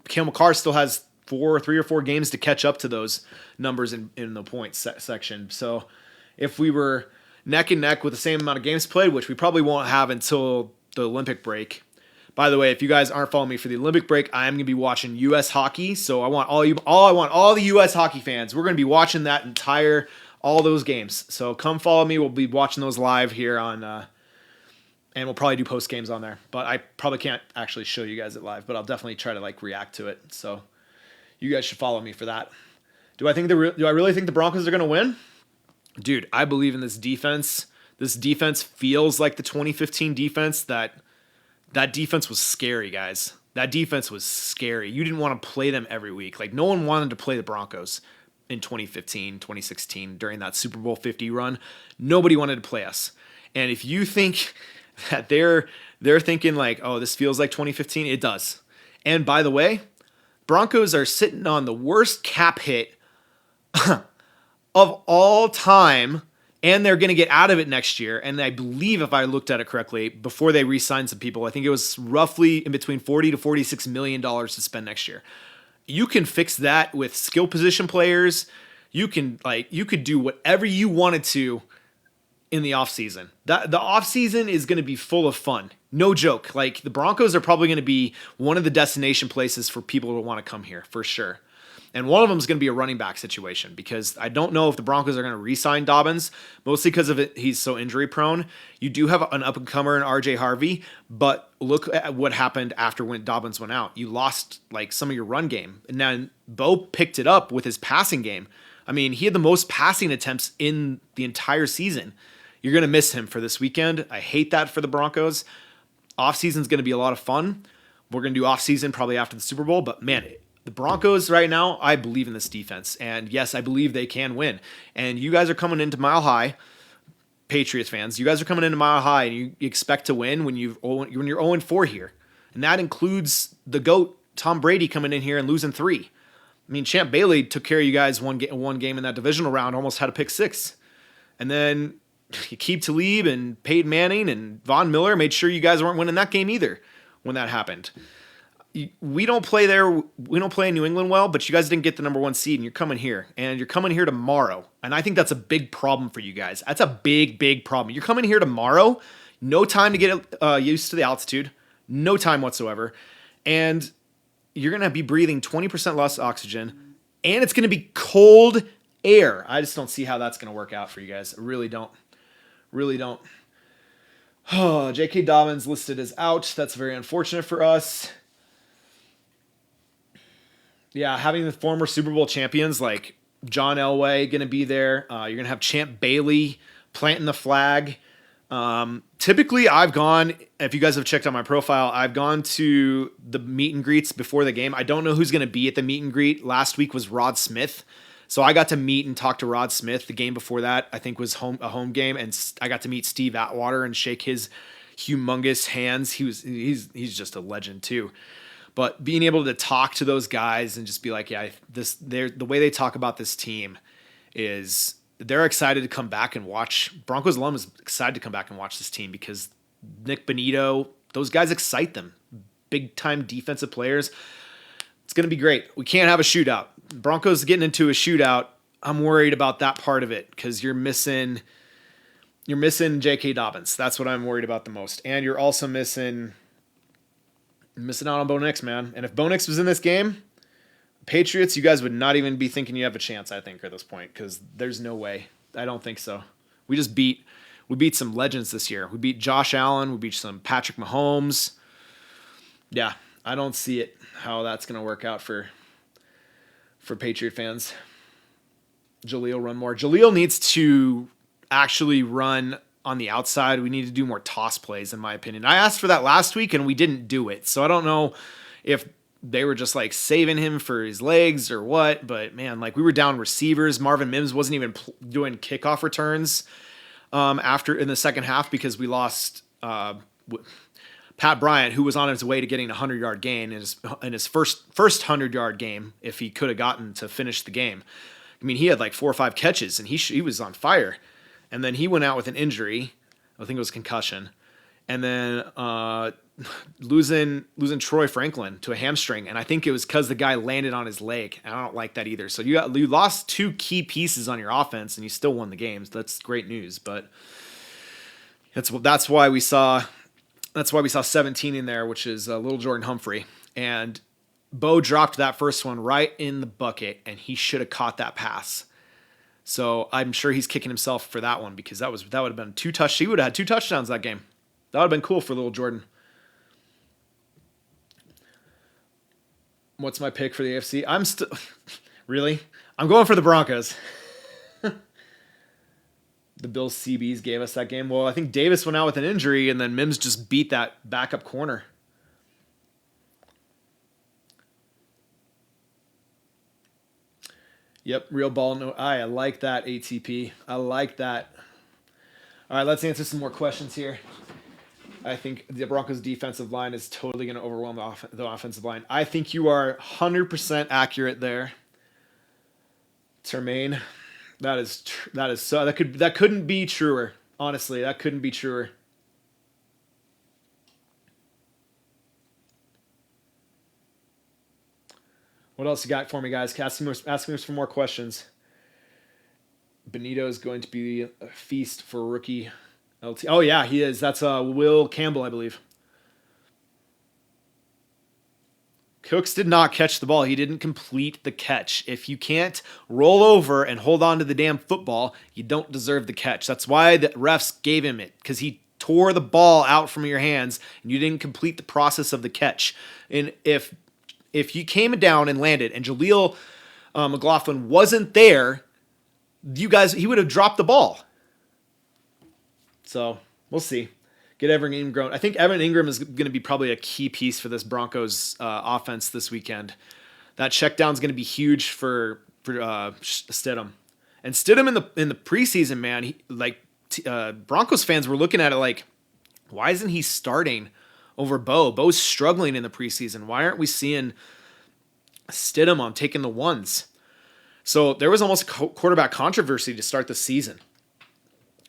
Cale Makar still has 3 or 4 games to catch up to those numbers in the points section. So if we were neck and neck with the same amount of games played, which we probably won't have until the Olympic break. By the way, if you guys aren't following me for the Olympic break, I am going to be watching U.S. hockey. So I want all the U.S. hockey fans. We're going to be watching all those games. So come follow me. We'll be watching those live here on, and we'll probably do post games on there. But I probably can't actually show you guys it live, but I'll definitely try to react to it. So you guys should follow me for that. Do I really think the Broncos are going to win? Dude, I believe in this defense. This defense feels like the 2015 defense. That defense was scary, guys. That defense was scary. You didn't want to play them every week. Like, no one wanted to play the Broncos in 2015, 2016 during that Super Bowl 50 run. Nobody wanted to play us. And if you think that they're thinking like, oh, this feels like 2015, it does. And by the way, Broncos are sitting on the worst cap hit of all time, and they're going to get out of it next year. And I believe, if I looked at it correctly, before they re-signed some people, I think it was roughly in between $40 to $46 million to spend next year. You can fix that with skill position players. You could do whatever you wanted to in the offseason. The offseason is going to be full of fun. No joke. Like, the Broncos are probably going to be one of the destination places for people who want to come here, for sure. And one of them is going to be a running back situation, because I don't know if the Broncos are going to re-sign Dobbins, mostly because of it. He's so injury prone. You do have an up-and-comer in RJ Harvey, but look at what happened after when Dobbins went out. You lost some of your run game. And then Bo picked it up with his passing game. I mean, he had the most passing attempts in the entire season. You're going to miss him for this weekend. I hate that for the Broncos. Offseason's going to be a lot of fun. We're going to do offseason probably after the Super Bowl, but man, the Broncos right now, I believe in this defense. And yes, I believe they can win. And you guys are coming into Mile High, Patriots fans. You guys are coming into Mile High, and you expect to win when you're 0-4 here. And that includes the GOAT, Tom Brady, coming in here and losing 3. I mean, Champ Bailey took care of you guys one game in that divisional round, almost had a pick 6. And then Aqib Talib and Peyton Manning and Von Miller made sure you guys weren't winning that game either when that happened. We don't play there. We don't play in New England well, but you guys didn't get the number 1 seed, and you're coming here. And you're coming here tomorrow. And I think that's a big problem for you guys. That's a big, big problem. You're coming here tomorrow. No time to get used to the altitude. No time whatsoever. And you're going to be breathing 20% less oxygen. And it's going to be cold air. I just don't see how that's going to work out for you guys. I really don't. Really don't. Oh, J.K. Dobbins listed as out. That's very unfortunate for us. Yeah, having the former Super Bowl champions John Elway going to be there. You're going to have Champ Bailey planting the flag. Typically, I've gone, if you guys have checked out my profile, I've gone to the meet and greets before the game. I don't know who's going to be at the meet and greet. Last week was Rod Smith. So I got to meet and talk to Rod Smith. The game before that, I think, was a home game, and I got to meet Steve Atwater and shake his humongous hands. He's just a legend too. But being able to talk to those guys and just be like, yeah, the way they talk about this team is they're excited to come back and watch. Broncos alum is excited to come back and watch this team because Nick Bonito, those guys excite them. Big time defensive players. It's going to be great. We can't have a shootout. Broncos getting into a shootout. I'm worried about that part of it because you're missing J.K. Dobbins. That's what I'm worried about the most. And you're also missing out on Bo Nix, man. And if Bo Nix was in this game, Patriots, you guys would not even be thinking you have a chance, I think, at this point, because there's no way. I don't think so. We beat some legends this year. We beat Josh Allen. We beat some Patrick Mahomes. Yeah, I don't see it, how that's going to work out for Patriot fans. Jaleel run more. Jaleel needs to actually run on the outside. We need to do more toss plays, in my opinion. I asked for that last week, and we didn't do it. So I don't know if they were just like saving him for his legs or what. But, man, like we were down receivers. Marvin Mims wasn't even doing kickoff returns after in the second half because we lost Pat Bryant, who was on his way to getting a 100-yard gain in his first 100-yard game if he could have gotten to finish the game. I mean, he had like 4 or 5 catches, and he was on fire. And then he went out with an injury. I think it was concussion. And then losing Troy Franklin to a hamstring. And I think it was because the guy landed on his leg. And I don't like that either. So you lost 2 key pieces on your offense, and you still won the games. That's great news. But that's why we saw 17 in there, which is little Jordan Humphrey. And Bo dropped that first one right in the bucket, and he should have caught that pass. So I'm sure he's kicking himself for that one because that would have been 2 touchdowns. He would have had 2 touchdowns that game. That would have been cool for little Jordan. What's my pick for the AFC? Really? I'm going for the Broncos. The Bills CBs gave us that game. Well, I think Davis went out with an injury, and then Mims just beat that backup corner. Yep, real ball. No, I like that, ATP. I like that. All right, let's answer some more questions here. I think the Broncos' defensive line is totally going to overwhelm the offensive line. I think you are 100% accurate there, Termaine. That couldn't be truer. Honestly, that couldn't be truer. What else you got for me, guys? Ask me for more questions. Benito is going to be a feast for rookie LT. Oh, yeah, he is. That's Will Campbell, I believe. Cooks did not catch the ball. He didn't complete the catch. If you can't roll over and hold on to the damn football, you don't deserve the catch. That's why the refs gave him it, because he tore the ball out from your hands and you didn't complete the process of the catch. And if you came down and landed and Jaleel McLaughlin wasn't there, he would have dropped the ball. So we'll see. Get Evan Ingram. I think Evan Ingram is going to be probably a key piece for this Broncos offense this weekend. That check down is going to be huge for Stidham. And Stidham in the preseason, man, Broncos fans were looking at it like, why isn't he starting over Bo? Bo's struggling in the preseason. Why aren't we seeing Stidham on taking the ones? So there was almost quarterback controversy to start the season,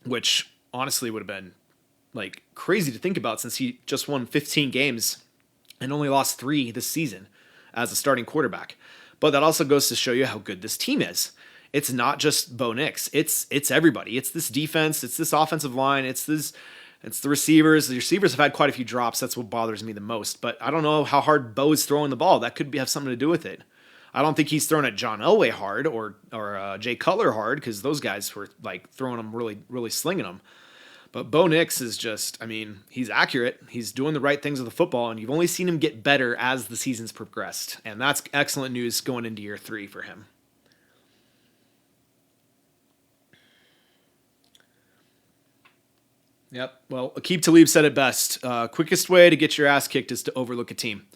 which honestly would have been like crazy to think about since he just won 15 games and only lost 3 this season as a starting quarterback. But that also goes to show you how good this team is. It's not just Bo Nix. It's everybody. It's this defense. It's this offensive line. It's the receivers. The receivers have had quite a few drops. That's what bothers me the most. But I don't know how hard Bo is throwing the ball. That could have something to do with it. I don't think he's throwing at John Elway hard or Jay Cutler hard because those guys were like throwing them really, really slinging them. But Bo Nix is just, I mean, he's accurate. He's doing the right things with the football, and you've only seen him get better as the season's progressed. And that's excellent news going into year 3 for him. Yep. Well, Aqib Talib said it best. Quickest way to get your ass kicked is to overlook a team.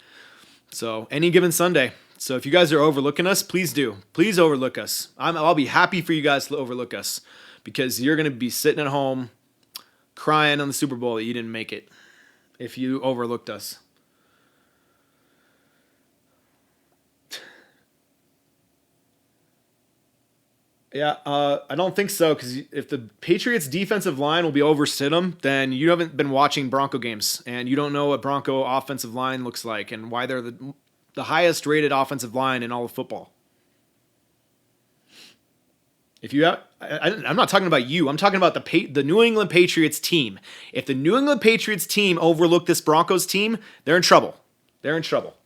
So any given Sunday. So if you guys are overlooking us, please do. Please overlook us. I'll be happy for you guys to overlook us because you're going to be sitting at home crying on the Super Bowl that you didn't make it if you overlooked us. Yeah, I don't think so because if the Patriots' defensive line will be oversit them, then you haven't been watching Bronco games and you don't know what Bronco offensive line looks like and why they're the highest rated offensive line in all of football. If you have, I'm not talking about you. I'm talking about the New England Patriots team. If the New England Patriots team overlooked this Broncos team, they're in trouble. They're in trouble.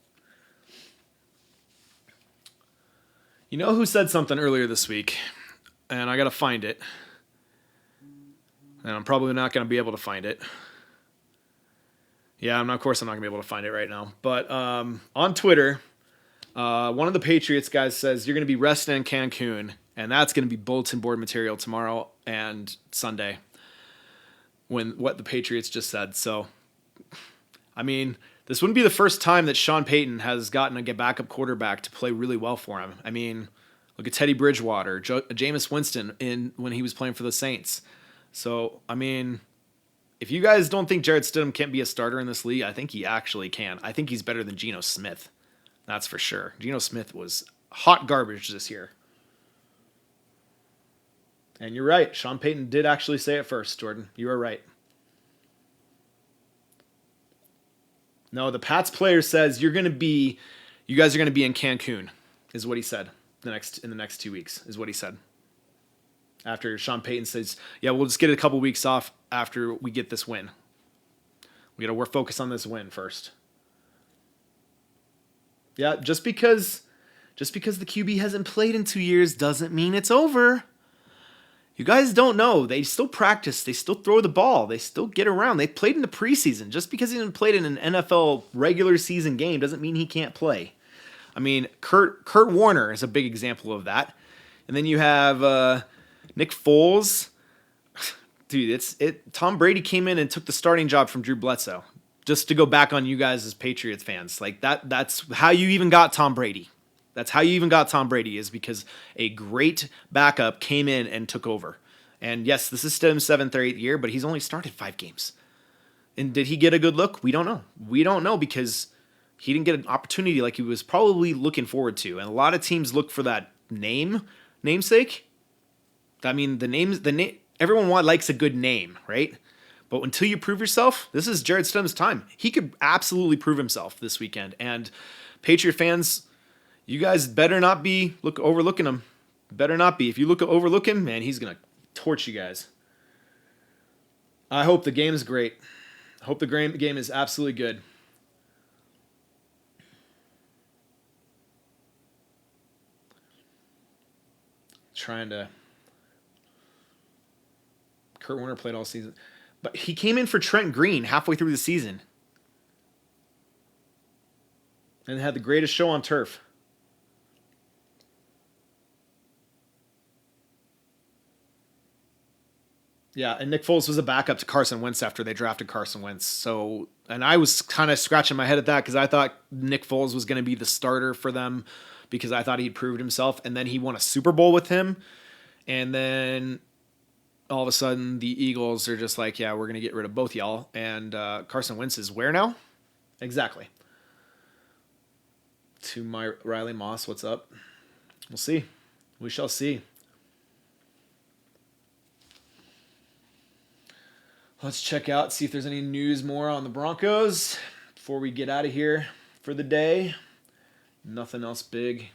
You know who said something earlier this week? And I got to find it. And I'm probably not going to be able to find it. Yeah, of course I'm not going to be able to find it right now. But on Twitter, one of the Patriots guys says you're going to be resting in Cancun, and that's going to be bulletin board material tomorrow and Sunday when what the Patriots just said. So, I mean, this wouldn't be the first time that Sean Payton has gotten a backup quarterback to play really well for him. I mean, look at Teddy Bridgewater, Jameis Winston when he was playing for the Saints. So, I mean, if you guys don't think Jarrett Stidham can't be a starter in this league, I think he actually can. I think he's better than Geno Smith. That's for sure. Geno Smith was hot garbage this year. And you're right. Sean Payton did actually say it first, Jordan. You were right. No, the Pats player says you guys are going to be in Cancun, is what he said. In the next 2 weeks, is what he said. After Sean Payton says, yeah, we'll just get a couple weeks off after we get this win. We got to focus on this win first. Yeah, just because the QB hasn't played in 2 years doesn't mean it's over. You guys don't know. They still practice. They still throw the ball. They still get around. They played in the preseason. Just because he didn't play in an NFL regular season game doesn't mean he can't play. I mean, Kurt Warner is a big example of that. And then you have Nick Foles. Dude, Tom Brady came in and took the starting job from Drew Bledsoe. Just to go back on you guys as Patriots fans. Like that's how you even got Tom Brady. That's how you even got Tom Brady, is because a great backup came in and took over. And yes, this is still his 7th or 8th year, but he's only started 5 games. And did he get a good look? We don't know. We don't know because he didn't get an opportunity like he was probably looking forward to. And a lot of teams look for that namesake. I mean, everyone likes a good name, right? But until you prove yourself, this is Jarrett Stidham's time. He could absolutely prove himself this weekend. And Patriot fans, you guys better not be overlooking him. Better not be. If you overlook him, man, he's going to torch you guys. I hope the game is great. I hope the game is absolutely good. Kurt Warner played all season. But he came in for Trent Green halfway through the season. And had the greatest show on turf. Yeah, and Nick Foles was a backup to Carson Wentz after they drafted Carson Wentz. So, and I was kind of scratching my head at that because I thought Nick Foles was going to be the starter for them because I thought he'd proved himself. And then he won a Super Bowl with him. And then all of a sudden the Eagles are just like, yeah, we're going to get rid of both y'all. And Carson Wentz is where now? Exactly. To my Riley Moss, what's up? We'll see. We shall see. Let's check out, see if there's any news more on the Broncos before we get out of here for the day. Nothing else big.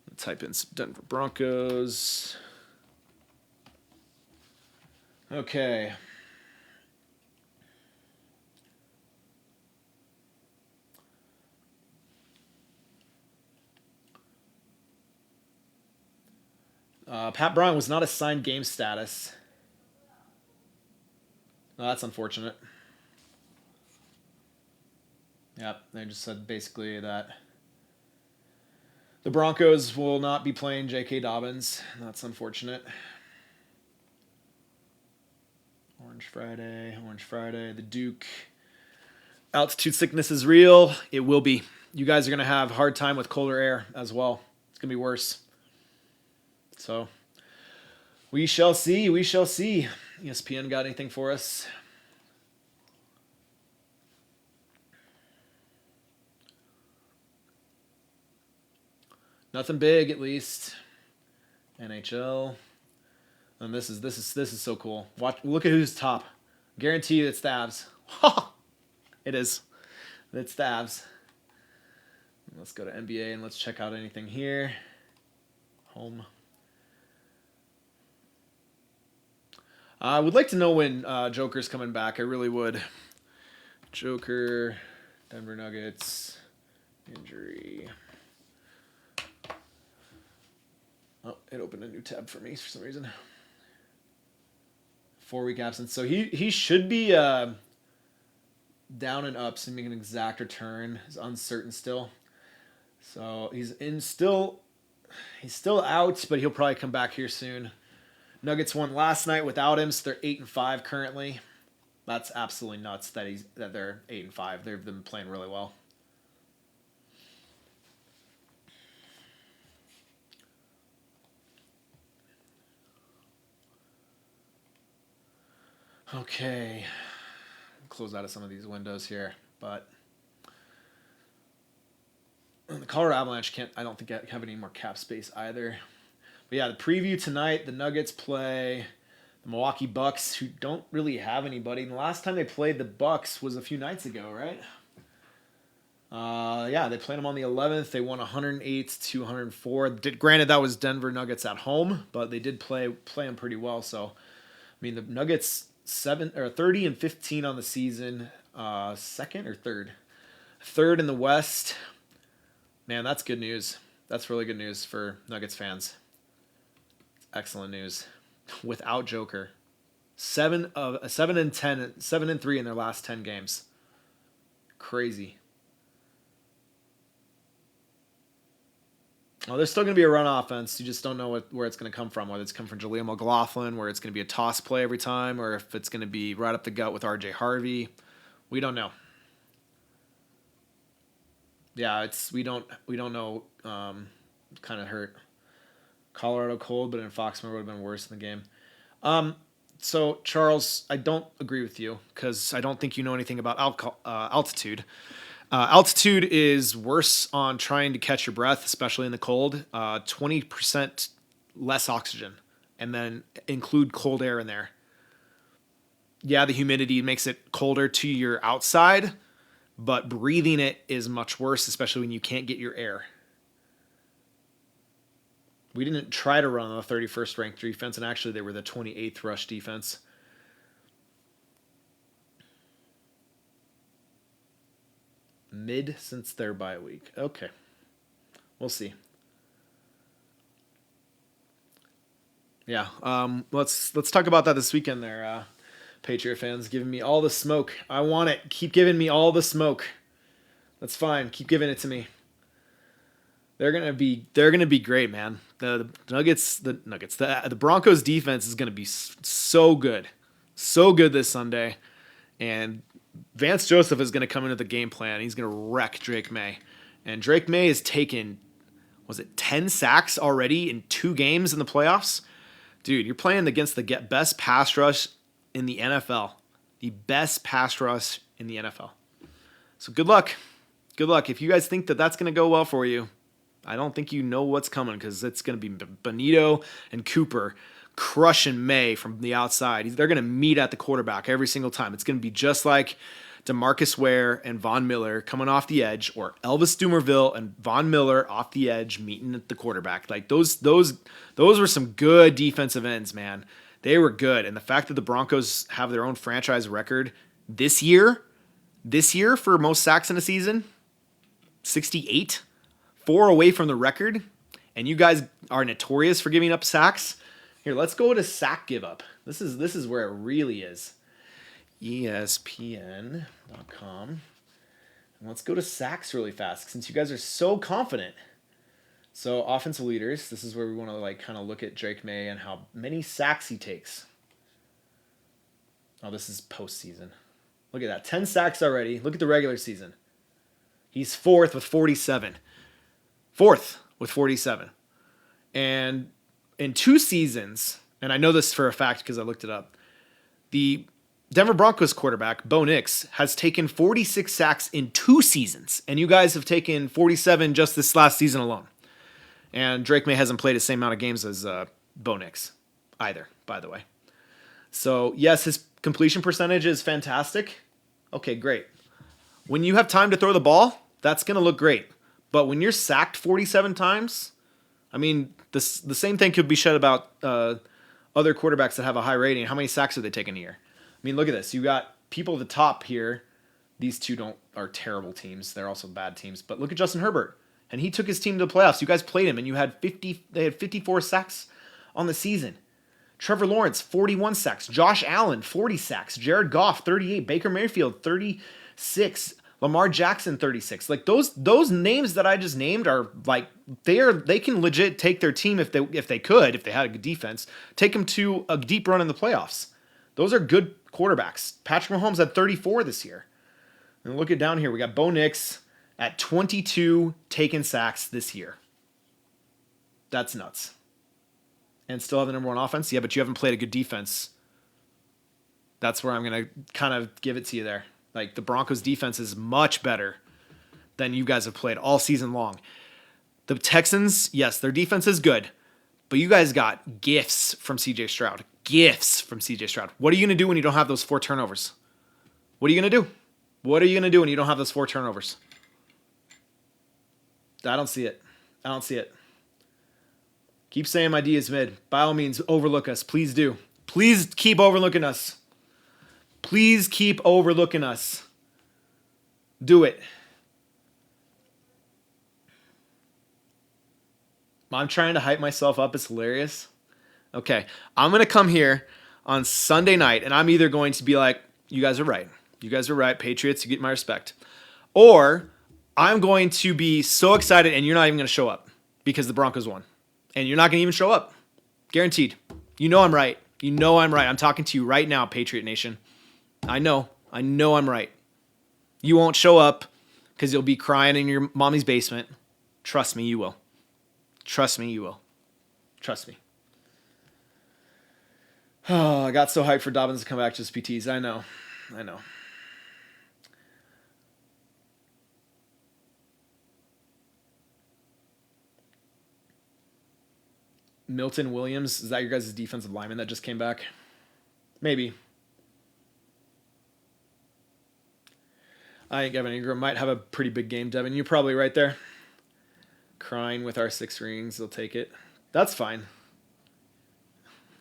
I'll type in some Denver Broncos. Okay. Pat Bryant was not assigned game status. Oh, that's unfortunate. Yep, they just said basically that the Broncos will not be playing J.K. Dobbins. That's unfortunate. Or Orange Friday. The Duke. Altitude sickness is real. It will be. You guys are going to have a hard time with colder air as well. It's going to be worse. So, we shall see. We shall see. ESPN got anything for us? Nothing big, at least. NHL. And this is so cool. Look at who's top. Guarantee you it's the Avs. It is. It's the Avs. Let's go to NBA and let's check out anything here. Home. I would like to know when Joker's coming back. I really would. Joker, Denver Nuggets, injury. Oh, it opened a new tab for me for some reason. 4-week absence. So he should be down and up, seeming an exact return. He's uncertain still. So he's still out, but he'll probably come back here soon. Nuggets won last night without him, so they're 8-5 currently. That's absolutely nuts that they're 8-5. They've been playing really well. Okay, close out of some of these windows here, but the Colorado Avalanche I don't think have any more cap space either. But yeah, the preview tonight, the Nuggets play the Milwaukee Bucks, who don't really have anybody. And the last time they played the Bucks was a few nights ago, right? Yeah, they played them on the 11th. They won 108-104. Granted, that was Denver Nuggets at home, but they did play them pretty well. So, I mean, the Nuggets 30-15 on the season, second or third in the West. Man, that's good news. That's really good news for Nuggets fans. Excellent news. Without Joker, 7-3 in their last 10 games. Crazy. Well, there's still going to be a run offense. You just don't know where it's going to come from. Whether it's come from Jaleel McLaughlin, where it's going to be a toss play every time, or if it's going to be right up the gut with RJ Harvey. We don't know. Yeah, we don't know. Kind of hurt. Colorado cold, but in Foxborough would have been worse in the game. So Charles, I don't agree with you because I don't think you know anything about altitude. Altitude is worse on trying to catch your breath, especially in the cold. 20% less oxygen, and then include cold air in there. Yeah, the humidity makes it colder to your outside, but breathing it is much worse, especially when you can't get your air. We didn't try to run on the 31st ranked defense, and actually they were the 28th rush defense. Mid since their bye week. Okay. We'll see. Yeah. Let's talk about that this weekend there, Patriot fans. Giving me all the smoke. I want it. Keep giving me all the smoke. That's fine. Keep giving it to me. They're gonna be great, man. The Broncos defense is gonna be so good this Sunday, and Vance Joseph is gonna come into the game plan. He's gonna wreck Drake May, and Drake May has taken 10 sacks already in 2 games in the playoffs. Dude, you're playing against the best pass rush in the NFL, the best pass rush in the NFL. So good luck. If you guys think that that's gonna go well for you, I don't think you know what's coming because it's going to be Benito and Cooper crushing May from the outside. They're going to meet at the quarterback every single time. It's going to be just like DeMarcus Ware and Von Miller coming off the edge, or Elvis Dumerville and Von Miller off the edge meeting at the quarterback. Like those were some good defensive ends, man. They were good. And the fact that the Broncos have their own franchise record this year for most sacks in a season, 68. 4 away from the record, and you guys are notorious for giving up sacks. Here, let's go to sack give up. This is where it really is. ESPN.com. And let's go to sacks really fast since you guys are so confident. So offensive leaders, this is where we want to kind of look at Drake May and how many sacks he takes. Oh, this is postseason. Look at that. 10 sacks already. Look at the regular season. He's fourth with 47. Fourth with 47. And in 2 seasons, and I know this for a fact because I looked it up, the Denver Broncos quarterback, Bo Nix, has taken 46 sacks in 2 seasons. And you guys have taken 47 just this last season alone. And Drake May hasn't played the same amount of games as Bo Nix either, by the way. So, yes, his completion percentage is fantastic. Okay, great. When you have time to throw the ball, that's going to look great. But when you're sacked 47 times, I mean, the same thing could be said about other quarterbacks that have a high rating. How many sacks are they taking a year? I mean, look at this. You got people at the top here. These two are terrible teams. They're also bad teams. But look at Justin Herbert. And he took his team to the playoffs. You guys played him, and they had 54 sacks on the season. Trevor Lawrence, 41 sacks. Josh Allen, 40 sacks. Jared Goff, 38. Baker Mayfield, 36. Lamar Jackson, 36. Like those names that I just named are like they can legit take their team if they had a good defense, take them to a deep run in the playoffs. Those are good quarterbacks. Patrick Mahomes had 34 this year. And look at down here. We got Bo Nix at 22 taken sacks this year. That's nuts. And still have the number 1 offense? Yeah, but you haven't played a good defense. That's where I'm going to kind of give it to you there. Like, the Broncos defense is much better than you guys have played all season long. The Texans, yes, their defense is good, but you guys got gifts from CJ Stroud. Gifts from CJ Stroud. What are you going to do when you don't have those 4 turnovers? What are you going to do? What are you going to do when you don't have those 4 turnovers? I don't see it. I don't see it. Keep saying my D is mid. By all means, overlook us. Please do. Please keep overlooking us. Please keep overlooking us. Do it. I'm trying to hype myself up. It's hilarious. Okay. I'm going to come here on Sunday night, and I'm either going to be like, you guys are right. You guys are right. Patriots, you get my respect. Or I'm going to be so excited, and you're not even going to show up because the Broncos won. And you're not going to even show up. Guaranteed. You know I'm right. You know I'm right. I'm talking to you right now, Patriot Nation. I know I'm right. You won't show up because you'll be crying in your mommy's basement. Trust me, you will. Trust me, you will. Trust me. Oh, I got so hyped for Dobbins to come back just PTs. I know. Milton Williams, is that your guys' defensive lineman that just came back? Maybe. I think Evan Ingram might have a pretty big game, Devin. You're probably right there. Crying with our 6 rings. They'll take it. That's fine.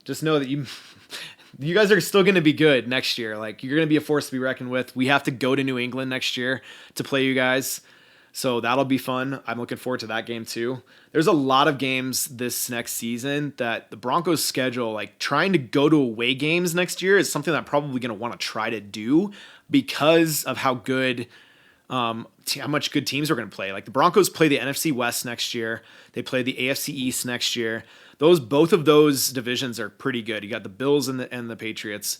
Just know that you guys are still going to be good next year. Like, you're going to be a force to be reckoned with. We have to go to New England next year to play you guys. So that'll be fun. I'm looking forward to that game too. There's a lot of games this next season that the Broncos schedule, like trying to go to away games next year is something that I'm probably going to want to try to do because of how much good teams are going to play. Like the Broncos play the NFC West next year. They play the AFC East next year. Both of those divisions are pretty good. You got the Bills and the Patriots.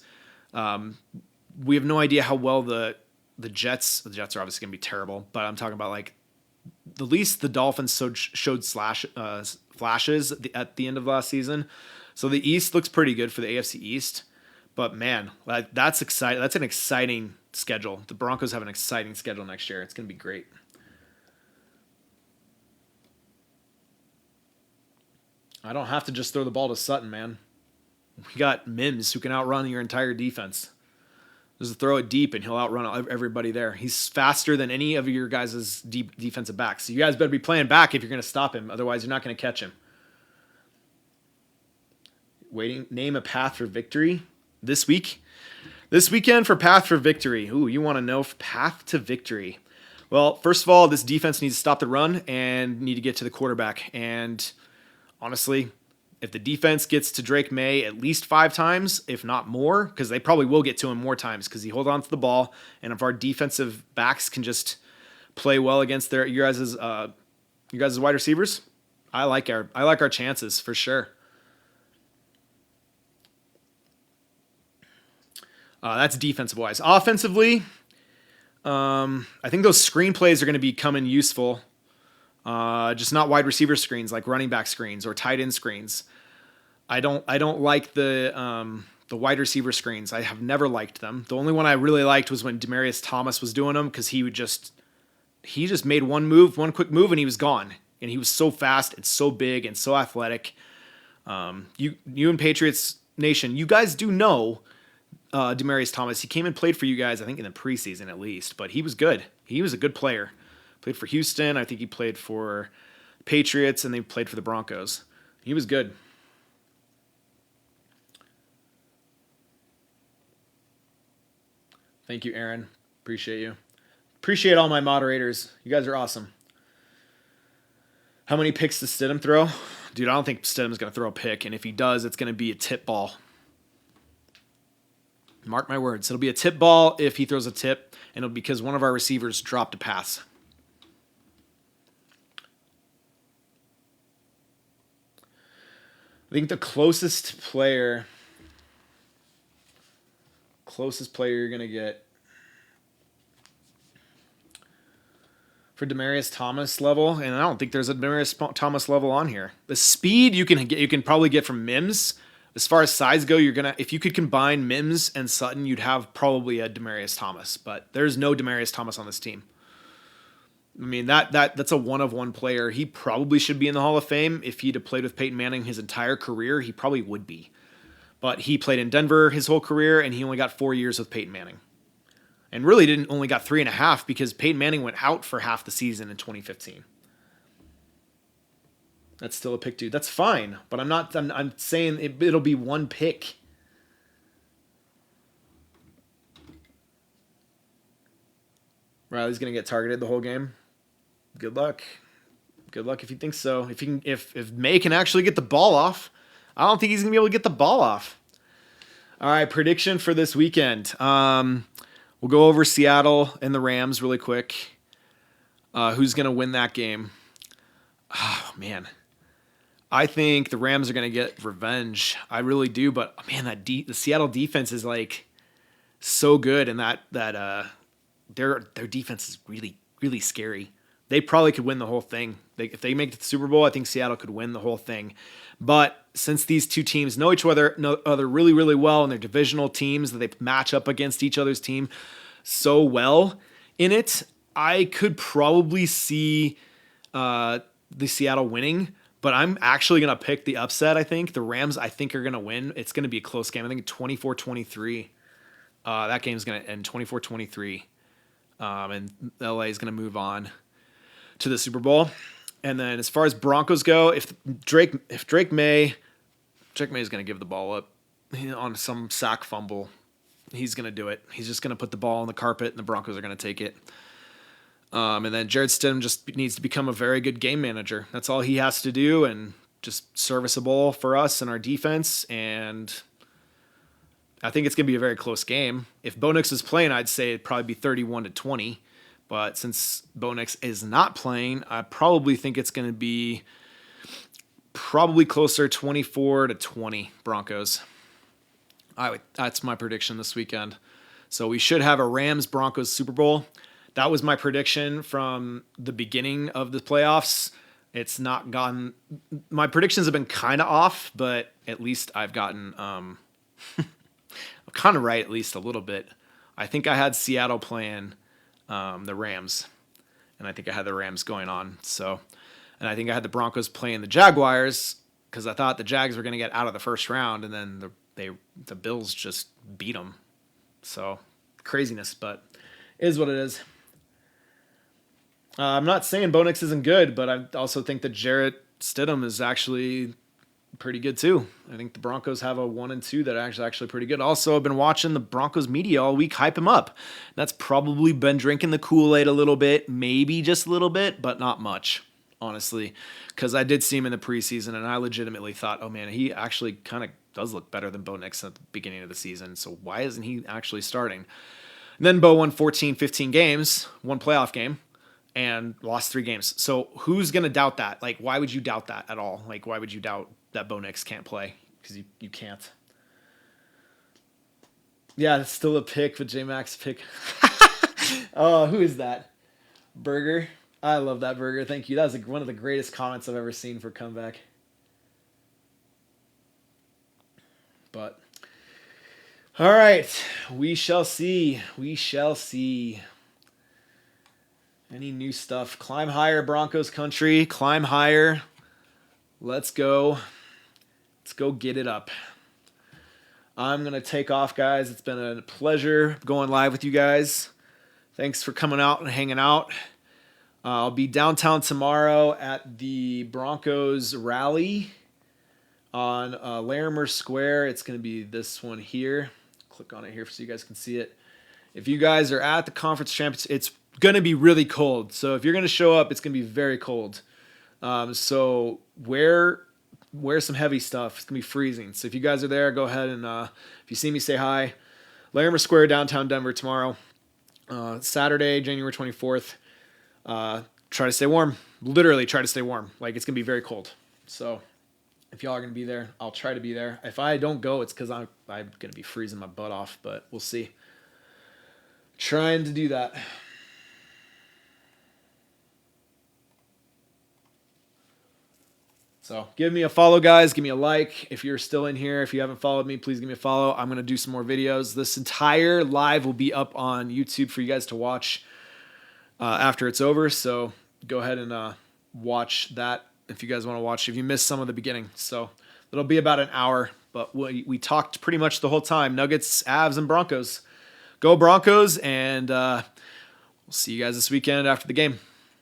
We have no idea how well the Jets are obviously going to be terrible, but I'm talking about like at least the Dolphins showed flashes at the end of last season. So the East looks pretty good for the AFC East, but man, that's exciting. That's an exciting schedule. The Broncos have an exciting schedule next year. It's going to be great. I don't have to just throw the ball to Sutton, man. We got Mims who can outrun your entire defense. Just throw it deep, and he'll outrun everybody there. He's faster than any of your guys' defensive backs. So you guys better be playing back if you're going to stop him. Otherwise, you're not going to catch him. Name a path for victory this week. This weekend for path for victory. Ooh, you want to know path to victory. Well, first of all, this defense needs to stop the run and need to get to the quarterback. And honestly, if the defense gets to Drake May at least 5 times, if not more, because they probably will get to him more times because he holds on to the ball, and if our defensive backs can just play well against your guys' wide receivers, I like our chances for sure. That's defensive wise. Offensively, I think those screen plays are going to be coming useful. Just not wide receiver screens like running back screens or tight end screens. I don't like the wide receiver screens. I have never liked them. The only one I really liked was when Demaryius Thomas was doing them because he just made one quick move and he was gone. And he was so fast and so big and so athletic. You and Patriots Nation, you guys do know Demaryius Thomas. He came and played for you guys, I think in the preseason at least, but he was good. He was a good player. Played for Houston. I think he played for Patriots and they played for the Broncos. He was good. Thank you, Aaron. Appreciate you. Appreciate all my moderators. You guys are awesome. How many picks does Stidham throw? Dude, I don't think Stidham's going to throw a pick, and if he does, it's going to be a tip ball. Mark my words. It'll be a tip ball if he throws a tip, and it'll be because one of our receivers dropped a pass. I think the closest player you're going to get for Demaryius Thomas level, and I don't think there's a Demaryius Thomas level on here. The speed you can probably get from Mims. As far as size go, if you could combine Mims and Sutton, you'd have probably a Demaryius Thomas, but there's no Demaryius Thomas on this team. I mean, that's a one-of-one player. He probably should be in the Hall of Fame. If he'd have played with Peyton Manning his entire career, he probably would be. But he played in Denver his whole career, and he only got 4 years with Peyton Manning. And really didn't only got 3.5 because Peyton Manning went out for half the season in 2015. That's still a pick, dude. That's fine, but I'm saying it'll be one pick. Riley's gonna get targeted the whole game. Good luck. Good luck if you think so. If May can actually get the ball off, I don't think he's gonna be able to get the ball off. All right, prediction for this weekend. We'll go over Seattle and the Rams really quick. Who's gonna win that game? Oh man. I think the Rams are going to get revenge. I really do, but man, the Seattle defense is like so good, and that their defense is really really scary. They probably could win the whole thing. If they make the Super Bowl, I think Seattle could win the whole thing. But since these two teams know each other really really well, and they're divisional teams that they match up against each other's team so well in it, I could probably see the Seattle winning. But I'm actually going to pick the upset, I think. The Rams, I think, are going to win. It's going to be a close game. I think 24-23. That game's going to end 24-23. And LA is going to move on to the Super Bowl. And then as far as Broncos go, if Drake May is going to give the ball up on some sack fumble, he's going to do it. He's just going to put the ball on the carpet, and the Broncos are going to take it. And then Jared Stidham just needs to become a very good game manager. That's all he has to do, and just serviceable for us and our defense. And I think it's going to be a very close game. If Bo Nix is playing, I'd say it'd probably be 31-20. But since Bo Nix is not playing, I probably think it's going to be probably closer 24-20 Broncos. That's my prediction this weekend. So we should have a Rams-Broncos Super Bowl. That was my prediction from the beginning of the playoffs. It's not gotten... My predictions have been kind of off, but at least I've gotten... I'm kind of right, at least a little bit. I think I had Seattle playing the Rams, and I think I had the Rams going on. And I think I had the Broncos playing the Jaguars, because I thought the Jags were going to get out of the first round, and then the Bills just beat them. So, craziness, but it is what it is. I'm not saying Bo Nix isn't good, but I also think that Jarrett Stidham is actually pretty good too. I think the Broncos have a 1-2 that are actually pretty good. Also, I've been watching the Broncos media all week hype him up. That's probably been drinking the Kool-Aid a little bit, maybe just a little bit, but not much, honestly. Because I did see him in the preseason, and I legitimately thought, oh man, he actually kind of does look better than Bo Nix at the beginning of the season. So why isn't he actually starting? And then Bo won 15 games, one playoff game, and lost 3 games. So who's going to doubt that? Like, why would you doubt that at all? Like, why would you doubt that Bo Nix can't play? Because you can't. Yeah, it's still a pick, but J-Max pick. Oh, who is that? Burger. I love that burger. Thank you. That was one of the greatest comments I've ever seen for comeback. But all right, we shall see. We shall see. Any new stuff? Climb higher, Broncos country. Climb higher. Let's go. Let's go get it up. I'm going to take off, guys. It's been a pleasure going live with you guys. Thanks for coming out and hanging out. I'll be downtown tomorrow at the Broncos rally on Larimer Square. It's going to be this one here. Click on it here so you guys can see it. If you guys are at the conference championship, it's going to be really cold. So if you're going to show up, it's going to be very cold. So wear some heavy stuff. It's going to be freezing. So if you guys are there, go ahead and if you see me, say hi. Larimer Square, downtown Denver tomorrow. Saturday, January 24th. Try to stay warm. Literally try to stay warm. Like, it's going to be very cold. So if y'all are going to be there, I'll try to be there. If I don't go, it's because I'm going to be freezing my butt off, but we'll see. Trying to do that. So give me a follow, guys. Give me a like. If you're still in here, if you haven't followed me, please give me a follow. I'm going to do some more videos. This entire live will be up on YouTube for you guys to watch after it's over. So go ahead and watch that if you guys want to watch, if you missed some of the beginning. So it'll be about an hour, but we talked pretty much the whole time. Nuggets, Avs, and Broncos. Go Broncos, and we'll see you guys this weekend after the game.